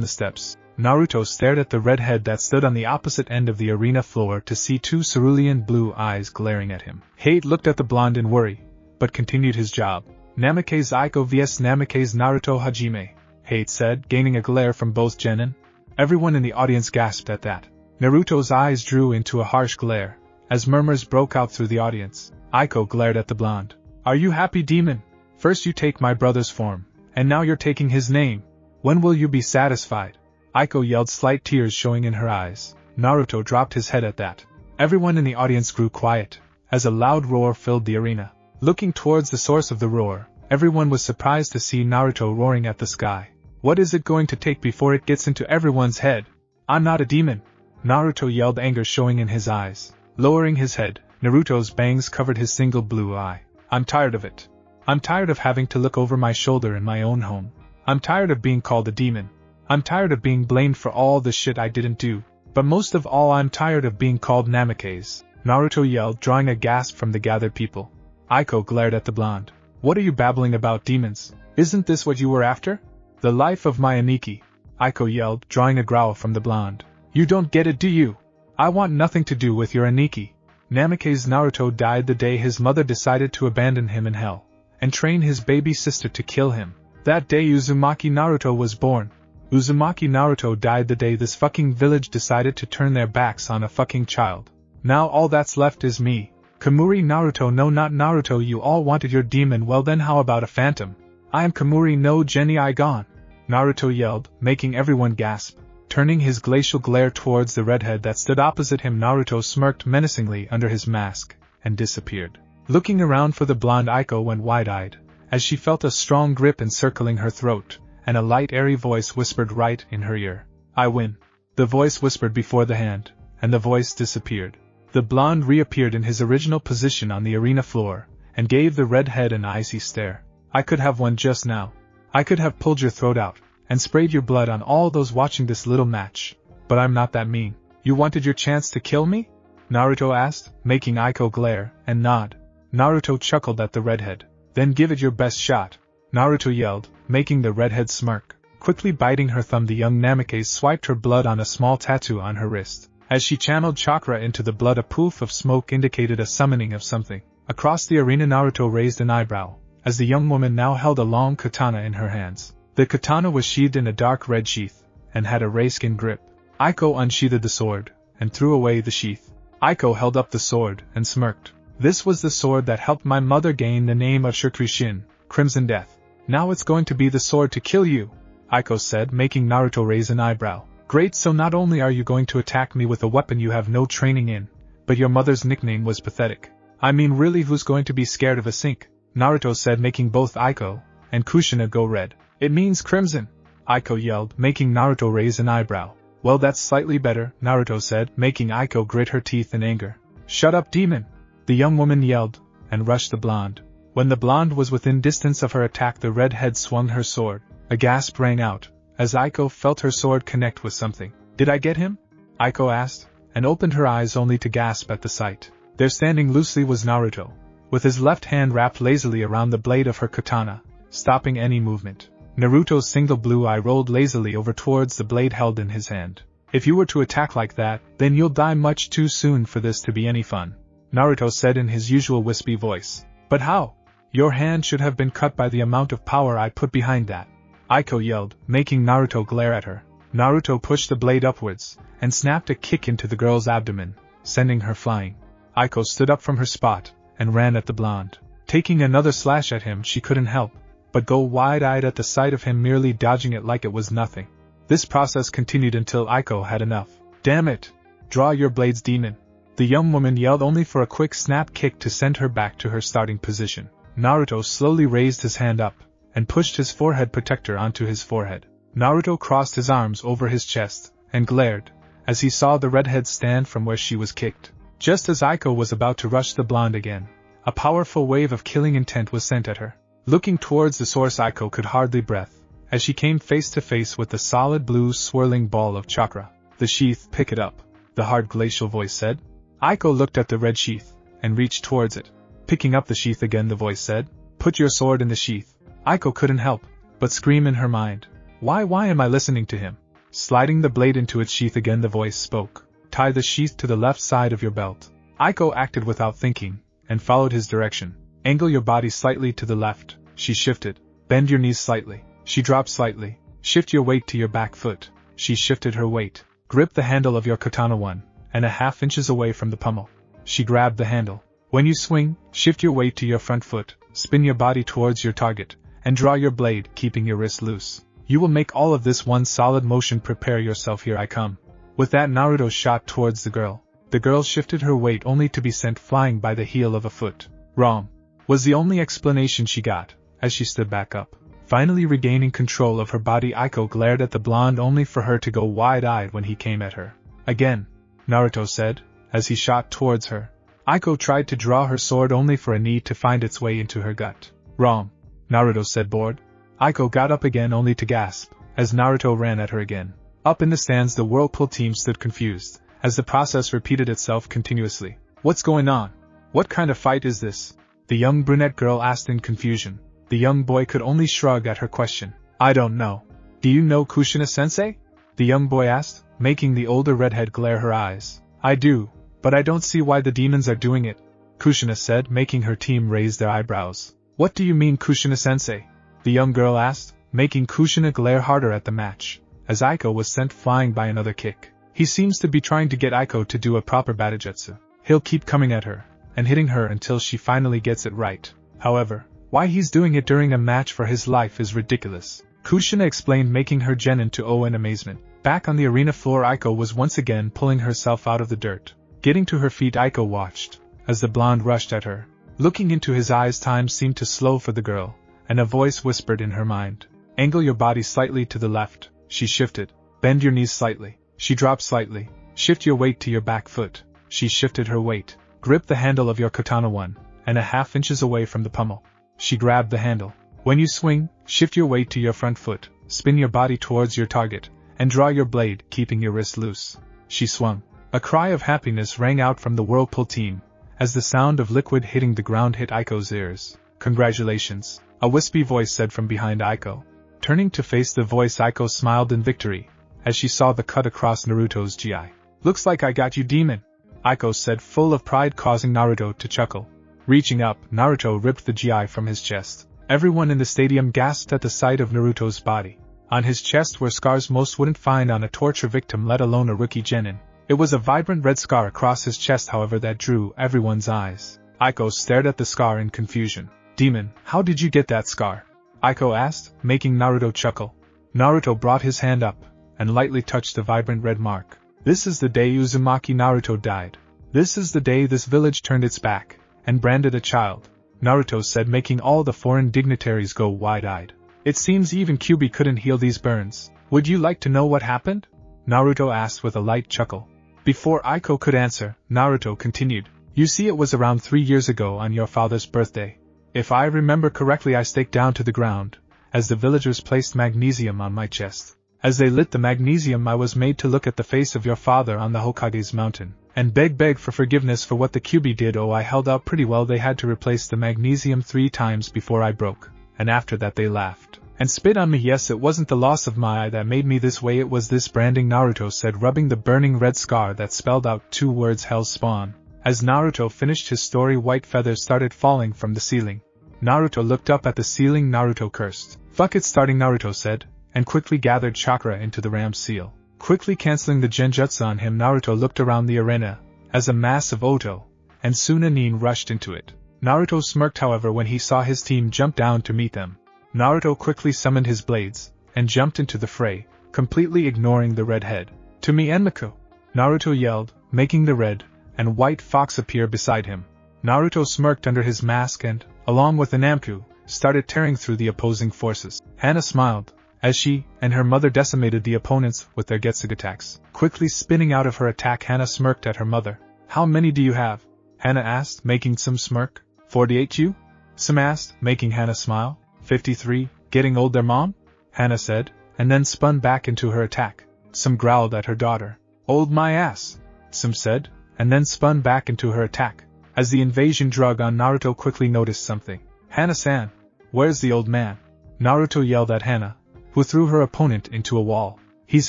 the steps. Naruto stared at the redhead that stood on the opposite end of the arena floor to see two cerulean blue eyes glaring at him. Hayate looked at the blonde in worry, but continued his job. Namake's Aiko vs Namake's Naruto Hajime, Hayate said, gaining a glare from both genin. Everyone in the audience gasped at that. Naruto's eyes drew into a harsh glare, as murmurs broke out through the audience. Aiko glared at the blonde. Are you happy, demon? First you take my brother's form, and now you're taking his name. When will you be satisfied? Aiko yelled, slight tears showing in her eyes. Naruto dropped his head at that. Everyone in the audience grew quiet, as a loud roar filled the arena. Looking towards the source of the roar, everyone was surprised to see Naruto roaring at the sky. What is it going to take before it gets into everyone's head? I'm not a demon, Naruto yelled, anger showing in his eyes. Lowering his head, Naruto's bangs covered his single blue eye. I'm tired of it. I'm tired of having to look over my shoulder in my own home. I'm tired of being called a demon. I'm tired of being blamed for all the shit I didn't do. But most of all, I'm tired of being called Namake's, Naruto yelled, drawing a gasp from the gathered people. Aiko glared at the blonde. What are you babbling about, demons? Isn't this what you were after? The life of my Aniki, Aiko yelled, drawing a growl from the blonde. You don't get it, do you? I want nothing to do with your Aniki. Namake's Naruto died the day his mother decided to abandon him in hell, and train his baby sister to kill him. That day Uzumaki Naruto was born. Uzumaki Naruto died the day this fucking village decided to turn their backs on a fucking child. Now all that's left is me. Kamuri Naruto. No, not Naruto. You all wanted your demon. Well then, how about a phantom? I am Kamuri no Geni Igon, Naruto yelled, making everyone gasp. Turning his glacial glare towards the redhead that stood opposite him, Naruto smirked menacingly under his mask, and disappeared. Looking around for the blonde, Aiko went wide-eyed, as she felt a strong grip encircling her throat, and a light airy voice whispered right in her ear. I win. The voice whispered before the hand, and the voice disappeared. The blonde reappeared in his original position on the arena floor, and gave the redhead an icy stare. I could have won just now. I could have pulled your throat out, and sprayed your blood on all those watching this little match, but I'm not that mean. You wanted your chance to kill me? Naruto asked, making Aiko glare and nod. Naruto chuckled at the redhead. Then give it your best shot, Naruto yelled, making the redhead smirk. Quickly biting her thumb, the young Namikaze swiped her blood on a small tattoo on her wrist. As she channeled chakra into the blood, a poof of smoke indicated a summoning of something. Across the arena, Naruto raised an eyebrow, as the young woman now held a long katana in her hands. The katana was sheathed in a dark red sheath, and had a rayskin grip. Aiko unsheathed the sword, and threw away the sheath. Aiko held up the sword, and smirked. This was the sword that helped my mother gain the name of Shuriken, Crimson Death. Now it's going to be the sword to kill you, Aiko said, making Naruto raise an eyebrow. Great, so not only are you going to attack me with a weapon you have no training in, but your mother's nickname was pathetic. I mean, really, who's going to be scared of a sink? Naruto said, making both Aiko and Kushina go red. It means crimson, Aiko yelled, making Naruto raise an eyebrow. Well, that's slightly better, Naruto said, making Aiko grit her teeth in anger. Shut up, demon! The young woman yelled, and rushed the blonde. When the blonde was within distance of her attack, the redhead swung her sword. A gasp rang out, as Aiko felt her sword connect with something. Did I get him? Aiko asked, and opened her eyes only to gasp at the sight. There, standing loosely, was Naruto, with his left hand wrapped lazily around the blade of her katana, stopping any movement. Naruto's single blue eye rolled lazily over towards the blade held in his hand. If you were to attack like that, then you'll die much too soon for this to be any fun, Naruto said in his usual wispy voice. But how? Your hand should have been cut by the amount of power I put behind that, Aiko yelled, making Naruto glare at her. Naruto pushed the blade upwards, and snapped a kick into the girl's abdomen, sending her flying. Aiko stood up from her spot, and ran at the blonde. Taking another slash at him, she couldn't help but go wide-eyed at the sight of him, merely dodging it like it was nothing. This process continued until Aiko had enough. Damn it! Draw your blades, demon! The young woman yelled, only for a quick snap kick to send her back to her starting position. Naruto slowly raised his hand up, and pushed his forehead protector onto his forehead. Naruto crossed his arms over his chest, and glared, as he saw the redhead stand from where she was kicked. Just as Aiko was about to rush the blonde again, a powerful wave of killing intent was sent at her. Looking towards the source, Aiko could hardly breathe, as she came face to face with the solid blue swirling ball of chakra. The sheath, pick it up, the hard glacial voice said. Aiko looked at the red sheath, and reached towards it. Picking up the sheath again, the voice said, put your sword in the sheath. Aiko couldn't help but scream in her mind. Why am I listening to him? Sliding the blade into its sheath again, the voice spoke. Tie the sheath to the left side of your belt. Aiko acted without thinking, and followed his direction. Angle your body slightly to the left. She shifted. Bend your knees slightly. She dropped slightly. Shift your weight to your back foot. She shifted her weight. Grip the handle of your katana 1.5 inches away from the pommel. She grabbed the handle. When you swing, shift your weight to your front foot. Spin your body towards your target, and draw your blade, keeping your wrist loose. You will make all of this one solid motion. Prepare yourself, here I come. With that, Naruto shot towards the girl. The girl shifted her weight only to be sent flying by the heel of a foot. Wrong, was the only explanation she got, as she stood back up. Finally regaining control of her body, Aiko glared at the blonde only for her to go wide-eyed when he came at her. Again, Naruto said, as he shot towards her. Aiko tried to draw her sword only for a knee to find its way into her gut. Wrong, Naruto said, bored. Aiko got up again only to gasp, as Naruto ran at her again. Up in the stands, the Whirlpool team stood confused, as the process repeated itself continuously. What's going on? What kind of fight is this? The young brunette girl asked in confusion. The young boy could only shrug at her question. I don't know. Do you know Kushina-sensei? The young boy asked, making the older redhead glare her eyes. I do, but I don't see why the demons are doing it, Kushina said, making her team raise their eyebrows. What do you mean, Kushina-sensei? The young girl asked, making Kushina glare harder at the match, as Aiko was sent flying by another kick. He seems to be trying to get Aiko to do a proper battejutsu. He'll keep coming at her, and hitting her until she finally gets it right. However, why he's doing it during a match for his life is ridiculous, Kushina explained, making her genin to owe in amazement. Back on the arena floor, Aiko was once again pulling herself out of the dirt. Getting to her feet, Aiko watched, as the blonde rushed at her. Looking into his eyes, time seemed to slow for the girl, and a voice whispered in her mind. Angle your body slightly to the left. She shifted. Bend your knees slightly. She dropped slightly. Shift your weight to your back foot. She shifted her weight. Grip the handle of your katana 1.5 inches away from the pommel. She grabbed the handle. When you swing, shift your weight to your front foot. Spin your body towards your target, and draw your blade, keeping your wrist loose. She swung. A cry of happiness rang out from the Whirlpool team, as the sound of liquid hitting the ground hit Aiko's ears. Congratulations, a wispy voice said from behind Aiko. Turning to face the voice, Aiko smiled in victory, as she saw the cut across Naruto's GI. "Looks like I got you, demon," Aiko said, full of pride, causing Naruto to chuckle. Reaching up, Naruto ripped the GI from his chest. Everyone in the stadium gasped at the sight of Naruto's body. On his chest were scars most wouldn't find on a torture victim, let alone a rookie genin. It was a vibrant red scar across his chest, however, that drew everyone's eyes. Aiko stared at the scar in confusion. "Demon, how did you get that scar?" Aiko asked, making Naruto chuckle. Naruto brought his hand up and lightly touched the vibrant red mark. "This is the day Uzumaki Naruto died. This is the day this village turned its back and branded a child," Naruto said, making all the foreign dignitaries go wide-eyed. "It seems even Kyuubi couldn't heal these burns. Would you like to know what happened?" Naruto asked with a light chuckle. Before Aiko could answer, Naruto continued. "You see, it was around 3 years ago on your father's birthday. If I remember correctly, I staked down to the ground, as the villagers placed magnesium on my chest. As they lit the magnesium, I was made to look at the face of your father on the Hokage's mountain, and beg for forgiveness for what the Kyuubi did. Oh, I held out pretty well. They had to replace the magnesium 3 times before I broke, and after that they laughed and spit on me. Yes, it wasn't the loss of my eye that made me this way, it was this branding," Naruto said, rubbing the burning red scar that spelled out 2 words, Hell's Spawn. As Naruto finished his story, white feathers started falling from the ceiling. Naruto looked up at the ceiling. Naruto cursed. "Fuck it," starting, Naruto said, and quickly gathered chakra into the ram's seal. Quickly canceling the genjutsu on him, Naruto looked around the arena as a mass of Oto and Sunanin rushed into it. Naruto smirked, however, when he saw his team jump down to meet them. Naruto quickly summoned his blades and jumped into the fray, completely ignoring the red head. "To me, Enmaku!" Naruto yelled, making the red and white fox appear beside him. Naruto smirked under his mask and, along with Enmaku, started tearing through the opposing forces. Hana smiled as she and her mother decimated the opponents with their Getsuga attacks. Quickly spinning out of her attack, Hana smirked at her mother. "How many do you have?" Hana asked, making some smirk. 48 you? Some asked, making Hana smile. 53, getting old there, Mom? Hana said, and then spun back into her attack. Some growled at her daughter. "Old my ass," Some said, and then spun back into her attack. As the invasion drug on, Naruto quickly noticed something. "Hana-san, where's the old man?" Naruto yelled at Hana, who threw her opponent into a wall. "He's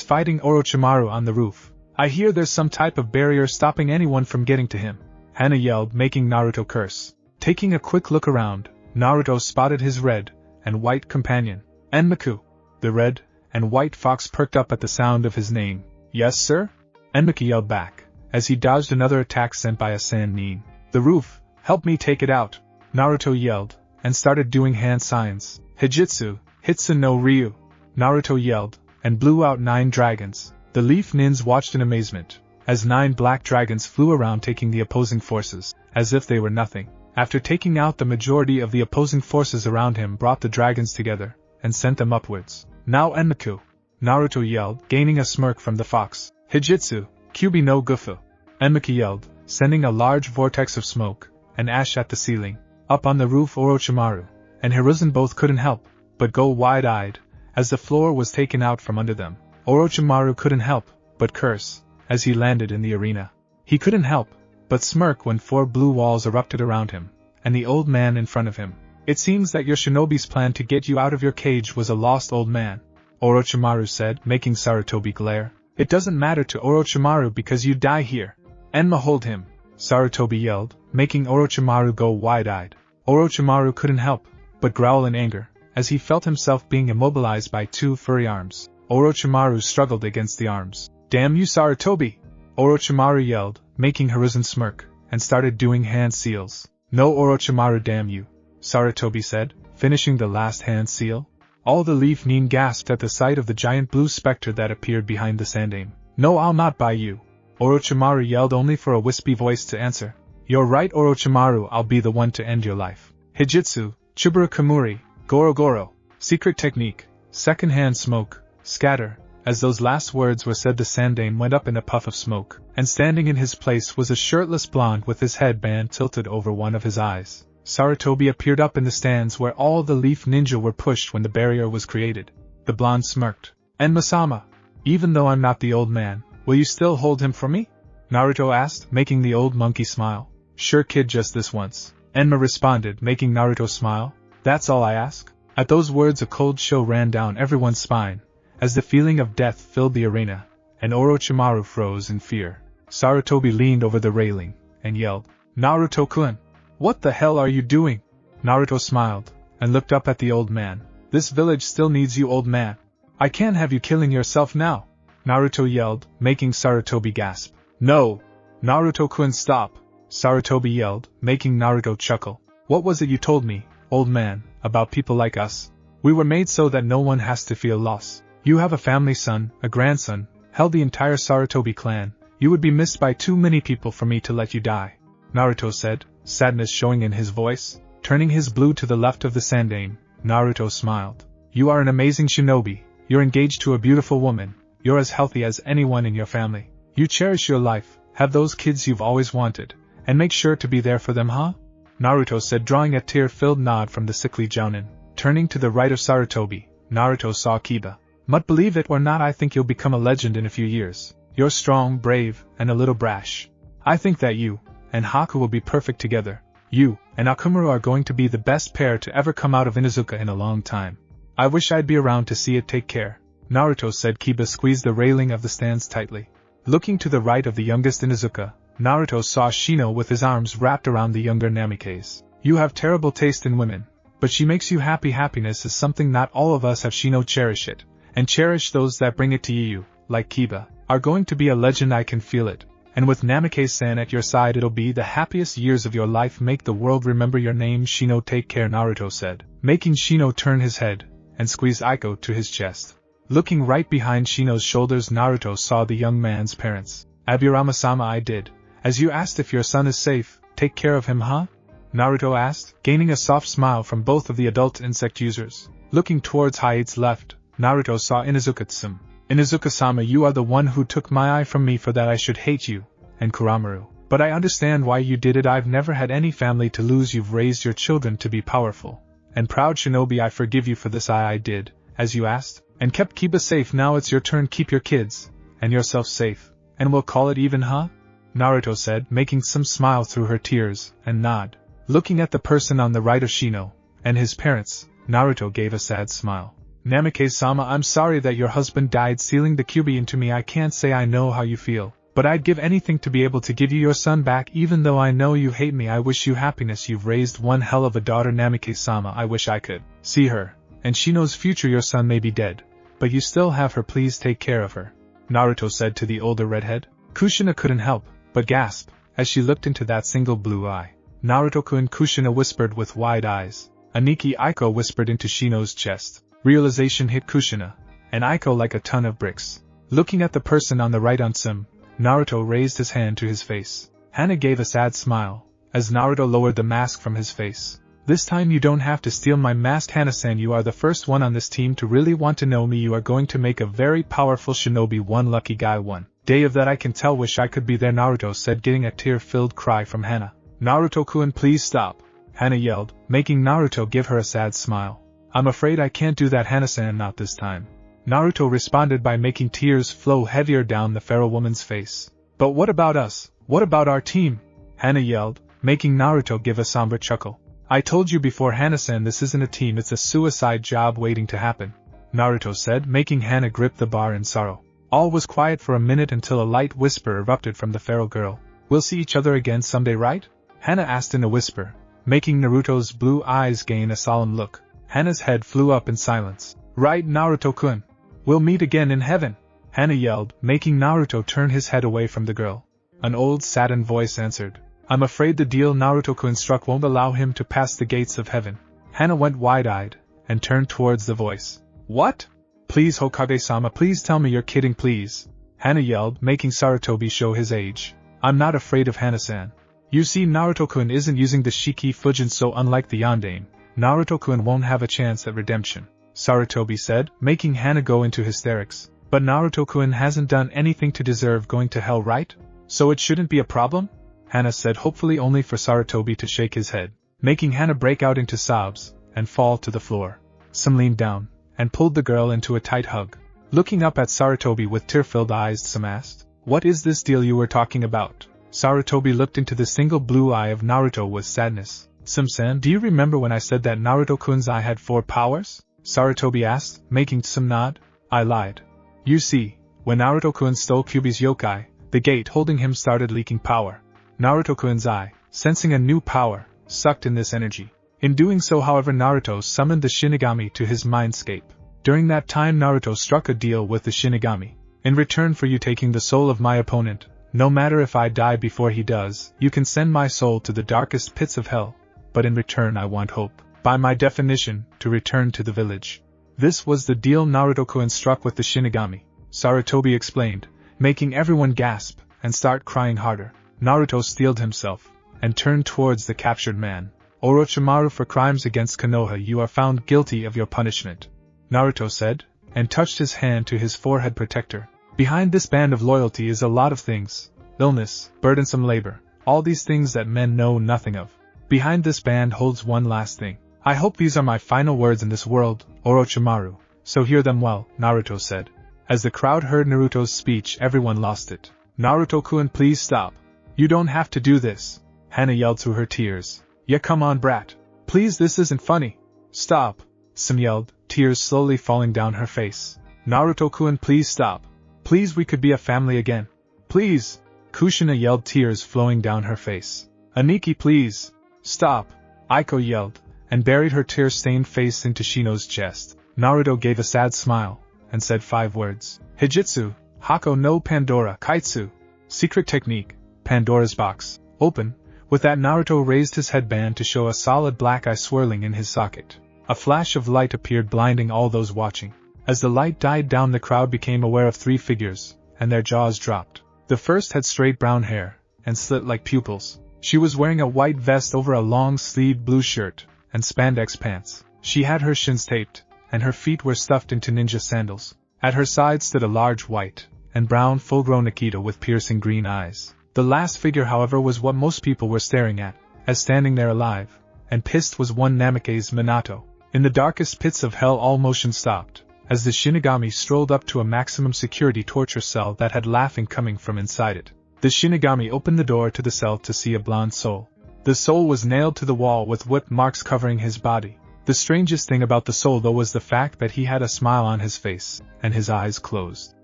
fighting Orochimaru on the roof. I hear there's some type of barrier stopping anyone from getting to him," Hana yelled, making Naruto curse. Taking a quick look around, Naruto spotted his red and white companion, Enmaku. The red and white fox perked up at the sound of his name. "Yes, sir?" Enmaku yelled back, as he dodged another attack sent by a Sannin. "The roof, help me take it out," Naruto yelled, and started doing hand signs. "Hijitsu, Hitsu no Ryu," Naruto yelled, and blew out 9 dragons. The Leaf Nins watched in amazement, as 9 black dragons flew around, taking the opposing forces, as if they were nothing. After taking out the majority of the opposing forces around him, brought the dragons together, and sent them upwards. "Now Enmaku," Naruto yelled, gaining a smirk from the fox. "Hijitsu, Kyuubi no Gufu," Enmaku yelled, sending a large vortex of smoke and ash at the ceiling. Up on the roof, Orochimaru and Hiruzen both couldn't help but go wide-eyed, as the floor was taken out from under them. Orochimaru couldn't help but curse as he landed in the arena. He couldn't help but smirk when 4 blue walls erupted around him, and the old man in front of him. "It seems that your shinobi's plan to get you out of your cage was a lost old man," Orochimaru said, making Sarutobi glare. "It doesn't matter to Orochimaru because you die here." "Enma, hold him," Sarutobi yelled, making Orochimaru go wide-eyed. Orochimaru couldn't help but growl in anger, as he felt himself being immobilized by 2 furry arms. Orochimaru struggled against the arms. "Damn you, Sarutobi!" Orochimaru yelled, making Hiruzen smirk, and started doing hand seals. "No, Orochimaru, damn you," Sarutobi said, finishing the last hand seal. All the Leaf Nin gasped at the sight of the giant blue specter that appeared behind the Sandaime. "No, I'll not buy you," Orochimaru yelled, only for a wispy voice to answer. "You're right, Orochimaru, I'll be the one to end your life." Hijitsu, Chibura Kamuri, Goro Goro, secret technique, second hand smoke, scatter. As those last words were said, the Sandaime went up in a puff of smoke, and standing in his place was a shirtless blonde with his headband tilted over one of his eyes. Sarutobi appeared up in the stands where all the Leaf Ninja were pushed when the barrier was created. The blonde smirked. "Enma-sama, even though I'm not the old man, will you still hold him for me?" Naruto asked, making the old monkey smile. "Sure, kid, just this once," Enma responded, making Naruto smile. "That's all I ask." At those words a cold chill ran down everyone's spine, as the feeling of death filled the arena, and Orochimaru froze in fear. Sarutobi leaned over the railing, and yelled, "Naruto-kun! What the hell are you doing?" Naruto smiled, and looked up at the old man. "This village still needs you, old man. I can't have you killing yourself now," Naruto yelled, making Sarutobi gasp. "No! Naruto-kun, stop!" Sarutobi yelled, making Naruto chuckle. "What was it you told me, old man, about people like us? We were made so that no one has to feel loss. You have a family son, a grandson, held the entire Sarutobi clan. You would be missed by too many people for me to let you die," Naruto said, sadness showing in his voice. Turning his blue to the left of the sandane, Naruto smiled. "You are an amazing shinobi. You're engaged to a beautiful woman. You're as healthy as anyone in your family. You cherish your life, have those kids you've always wanted, and make sure to be there for them, huh?" Naruto said, drawing a tear-filled nod from the sickly jounin. Turning to the right of Sarutobi, Naruto saw Kiba. "But believe it or not, I think you'll become a legend in a few years. You're strong, brave, and a little brash. I think that you and Haku will be perfect together. You and Akumaru are going to be the best pair to ever come out of Inuzuka in a long time. I wish I'd be around to see it. Take care," Naruto said. Kiba squeezed the railing of the stands tightly. Looking to the right of the youngest Inuzuka, Naruto saw Shino with his arms wrapped around the younger Namikaze. "You have terrible taste in women, but she makes you happy. Happiness is something not all of us have. Shino, cherish it, and cherish those that bring it to you, like Kiba, are going to be a legend. I can feel it. And with Namikaze-san at your side, it'll be the happiest years of your life. Make the world remember your name, Shino. Take care," Naruto said, making Shino turn his head and squeeze Aiko to his chest. Looking right behind Shino's shoulders, Naruto saw the young man's parents. "Aburame-sama, I did, as you asked, if your son is safe. Take care of him, huh?" Naruto asked, gaining a soft smile from both of the adult insect users. Looking towards Hayate's left, Naruto saw Inuzuka Tsume. "Inuzuka-sama, you are the one who took my eye from me. For that I should hate you, and Kuramaru. But I understand why you did it. I've never had any family to lose. You've raised your children to be powerful and proud shinobi. I forgive you for this. I did, as you asked, and kept Kiba safe. Now it's your turn. Keep your kids and yourself safe, and we'll call it even, huh?" Naruto said, making some smile through her tears, and nod. Looking at the person on the right of Shino and his parents, Naruto gave a sad smile. "Namikaze-sama, I'm sorry that your husband died sealing the Kyuubi into me. I can't say I know how you feel, but I'd give anything to be able to give you your son back, even though I know you hate me. I wish you happiness. You've raised one hell of a daughter, Namikaze-sama. I wish I could see her, and Shino's future. Your son may be dead, but you still have her. Please take care of her," Naruto said to the older redhead. Kushina couldn't help but gasp as she looked into that single blue eye. "Naruto-kun," Kushina whispered with wide eyes. Aniki Aiko whispered into Shino's chest. Realization hit Kushina and Aiko like a ton of bricks. Looking at the person on the right on Tsume, Naruto raised his hand to his face. Hana gave a sad smile as Naruto lowered the mask from his face. "This time you don't have to steal my mask, Hana-san. You are the first one on this team to really want to know me. You are going to make a very powerful shinobi. One lucky guy. One day of that I can tell. Wish I could be there," Naruto said, getting a tear-filled cry from Hana. "Naruto-kun, please stop," Hana yelled, making Naruto give her a sad smile. "I'm afraid I can't do that, Hana-san, not this time," Naruto responded by making tears flow heavier down the feral woman's face. "But what about us? What about our team?" Hana yelled, making Naruto give a somber chuckle. "I told you before, Hana-san, this isn't a team, it's a suicide job waiting to happen," Naruto said, making Hana grip the bar in sorrow. All was quiet for a minute until a light whisper erupted from the feral girl. "We'll see each other again someday, right?" Hana asked in a whisper, making Naruto's blue eyes gain a solemn look. Hana's head flew up in silence. "Right, Naruto-kun. We'll meet again in heaven," Hana yelled, making Naruto turn his head away from the girl. An old saddened voice answered. "I'm afraid the deal Naruto-kun struck won't allow him to pass the gates of heaven." Hana went wide-eyed and turned towards the voice. "What? Please, Hokage-sama, please tell me you're kidding, please," Hana yelled, making Sarutobi show his age. "I'm not afraid of Hana-san. You see, Naruto-kun isn't using the Shiki Fujin, so unlike the Yondaime, Naruto-kun won't have a chance at redemption," Sarutobi said, making Hana go into hysterics. "But Naruto-kun hasn't done anything to deserve going to hell, right? So it shouldn't be a problem?" Hana said, hopefully only for Sarutobi to shake his head, making Hana break out into sobs and fall to the floor. Tsume leaned down and pulled the girl into a tight hug. Looking up at Sarutobi with tear-filled eyes, Tsume asked, "What is this deal you were talking about?" Sarutobi looked into the single blue eye of Naruto with sadness. Tsume-san, do you remember when I said that Naruto-kun's eye had 4 powers? Sarutobi asked, making Tsume nod. I lied. You see, when Naruto-kun stole Kyuubi's yokai, the gate holding him started leaking power. Naruto-kun's eye, sensing a new power, sucked in this energy. In doing so, however, Naruto summoned the Shinigami to his mindscape. During that time, Naruto struck a deal with the Shinigami. In return for you taking the soul of my opponent, no matter if I die before he does, you can send my soul to the darkest pits of hell, but in return I want hope, by my definition, to return to the village. This was the deal Naruto-kun struck with the Shinigami, Sarutobi explained, making everyone gasp and start crying harder. Naruto steeled himself and turned towards the captured man. Orochimaru, for crimes against Konoha you are found guilty of your punishment, Naruto said, and touched his hand to his forehead protector. Behind this band of loyalty is a lot of things: illness, burdensome labor, all these things that men know nothing of. Behind this band holds one last thing. I hope these are my final words in this world, Orochimaru, so hear them well, Naruto said. As the crowd heard Naruto's speech, everyone lost it. Naruto-kun, please stop. You don't have to do this, Hana yelled through her tears. Yeah, come on, brat. Please, this isn't funny. Stop, Tsume yelled, tears slowly falling down her face. Naruto-kun, please stop. Please, we could be a family again. Please, Kushina yelled, tears flowing down her face. Aniki, please. Stop, Aiko yelled, and buried her tear-stained face into Shino's chest. Naruto gave a sad smile, and said 5 words. Hijitsu, Haku no Pandora Kaitsu. Secret technique, Pandora's box. Open. With that, Naruto raised his headband to show a solid black eye swirling in his socket. A flash of light appeared, blinding all those watching. As the light died down, the crowd became aware of 3 figures, and their jaws dropped. The first had straight brown hair, and slit like pupils. She was wearing a white vest over a long-sleeved blue shirt, and spandex pants. She had her shins taped, and her feet were stuffed into ninja sandals. At her side stood a large white and brown full-grown Akito with piercing green eyes. The last figure, however, was what most people were staring at, as standing there alive and pissed was one Namake's Minato. In the darkest pits of hell, all motion stopped, as the Shinigami strolled up to a maximum security torture cell that had laughing coming from inside it. The Shinigami opened the door to the cell to see a blonde soul. The soul was nailed to the wall with whip marks covering his body. The strangest thing about the soul, though, was the fact that he had a smile on his face, and his eyes closed.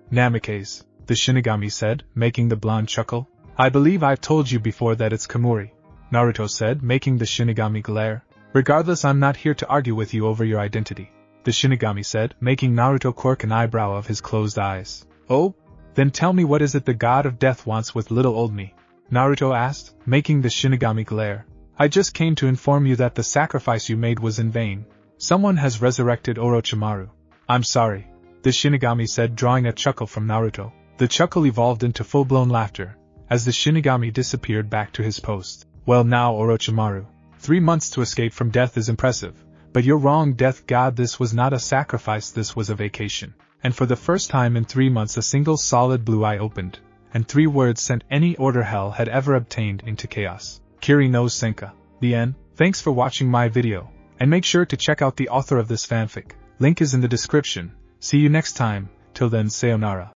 Namake's, the Shinigami said, making the blonde chuckle. I believe I've told you before that it's Kamuri, Naruto said, making the Shinigami glare. Regardless, I'm not here to argue with you over your identity, the Shinigami said, making Naruto quirk an eyebrow of his closed eyes. Oh? Then tell me, what is it the god of death wants with little old me? Naruto asked, making the Shinigami glare. I just came to inform you that the sacrifice you made was in vain. Someone has resurrected Orochimaru. I'm sorry, the Shinigami said, drawing a chuckle from Naruto. The chuckle evolved into full-blown laughter, as the Shinigami disappeared back to his post. Well now, Orochimaru, 3 months to escape from death is impressive, but you're wrong, Death God. This was not a sacrifice, this was a vacation. And for the first time in 3 months, a single solid blue eye opened, and 3 words sent any order hell had ever obtained into chaos. Kiri no Senka. The end. Thanks for watching my video, and make sure to check out the author of this fanfic. Link is in the description. See you next time. Till then, sayonara.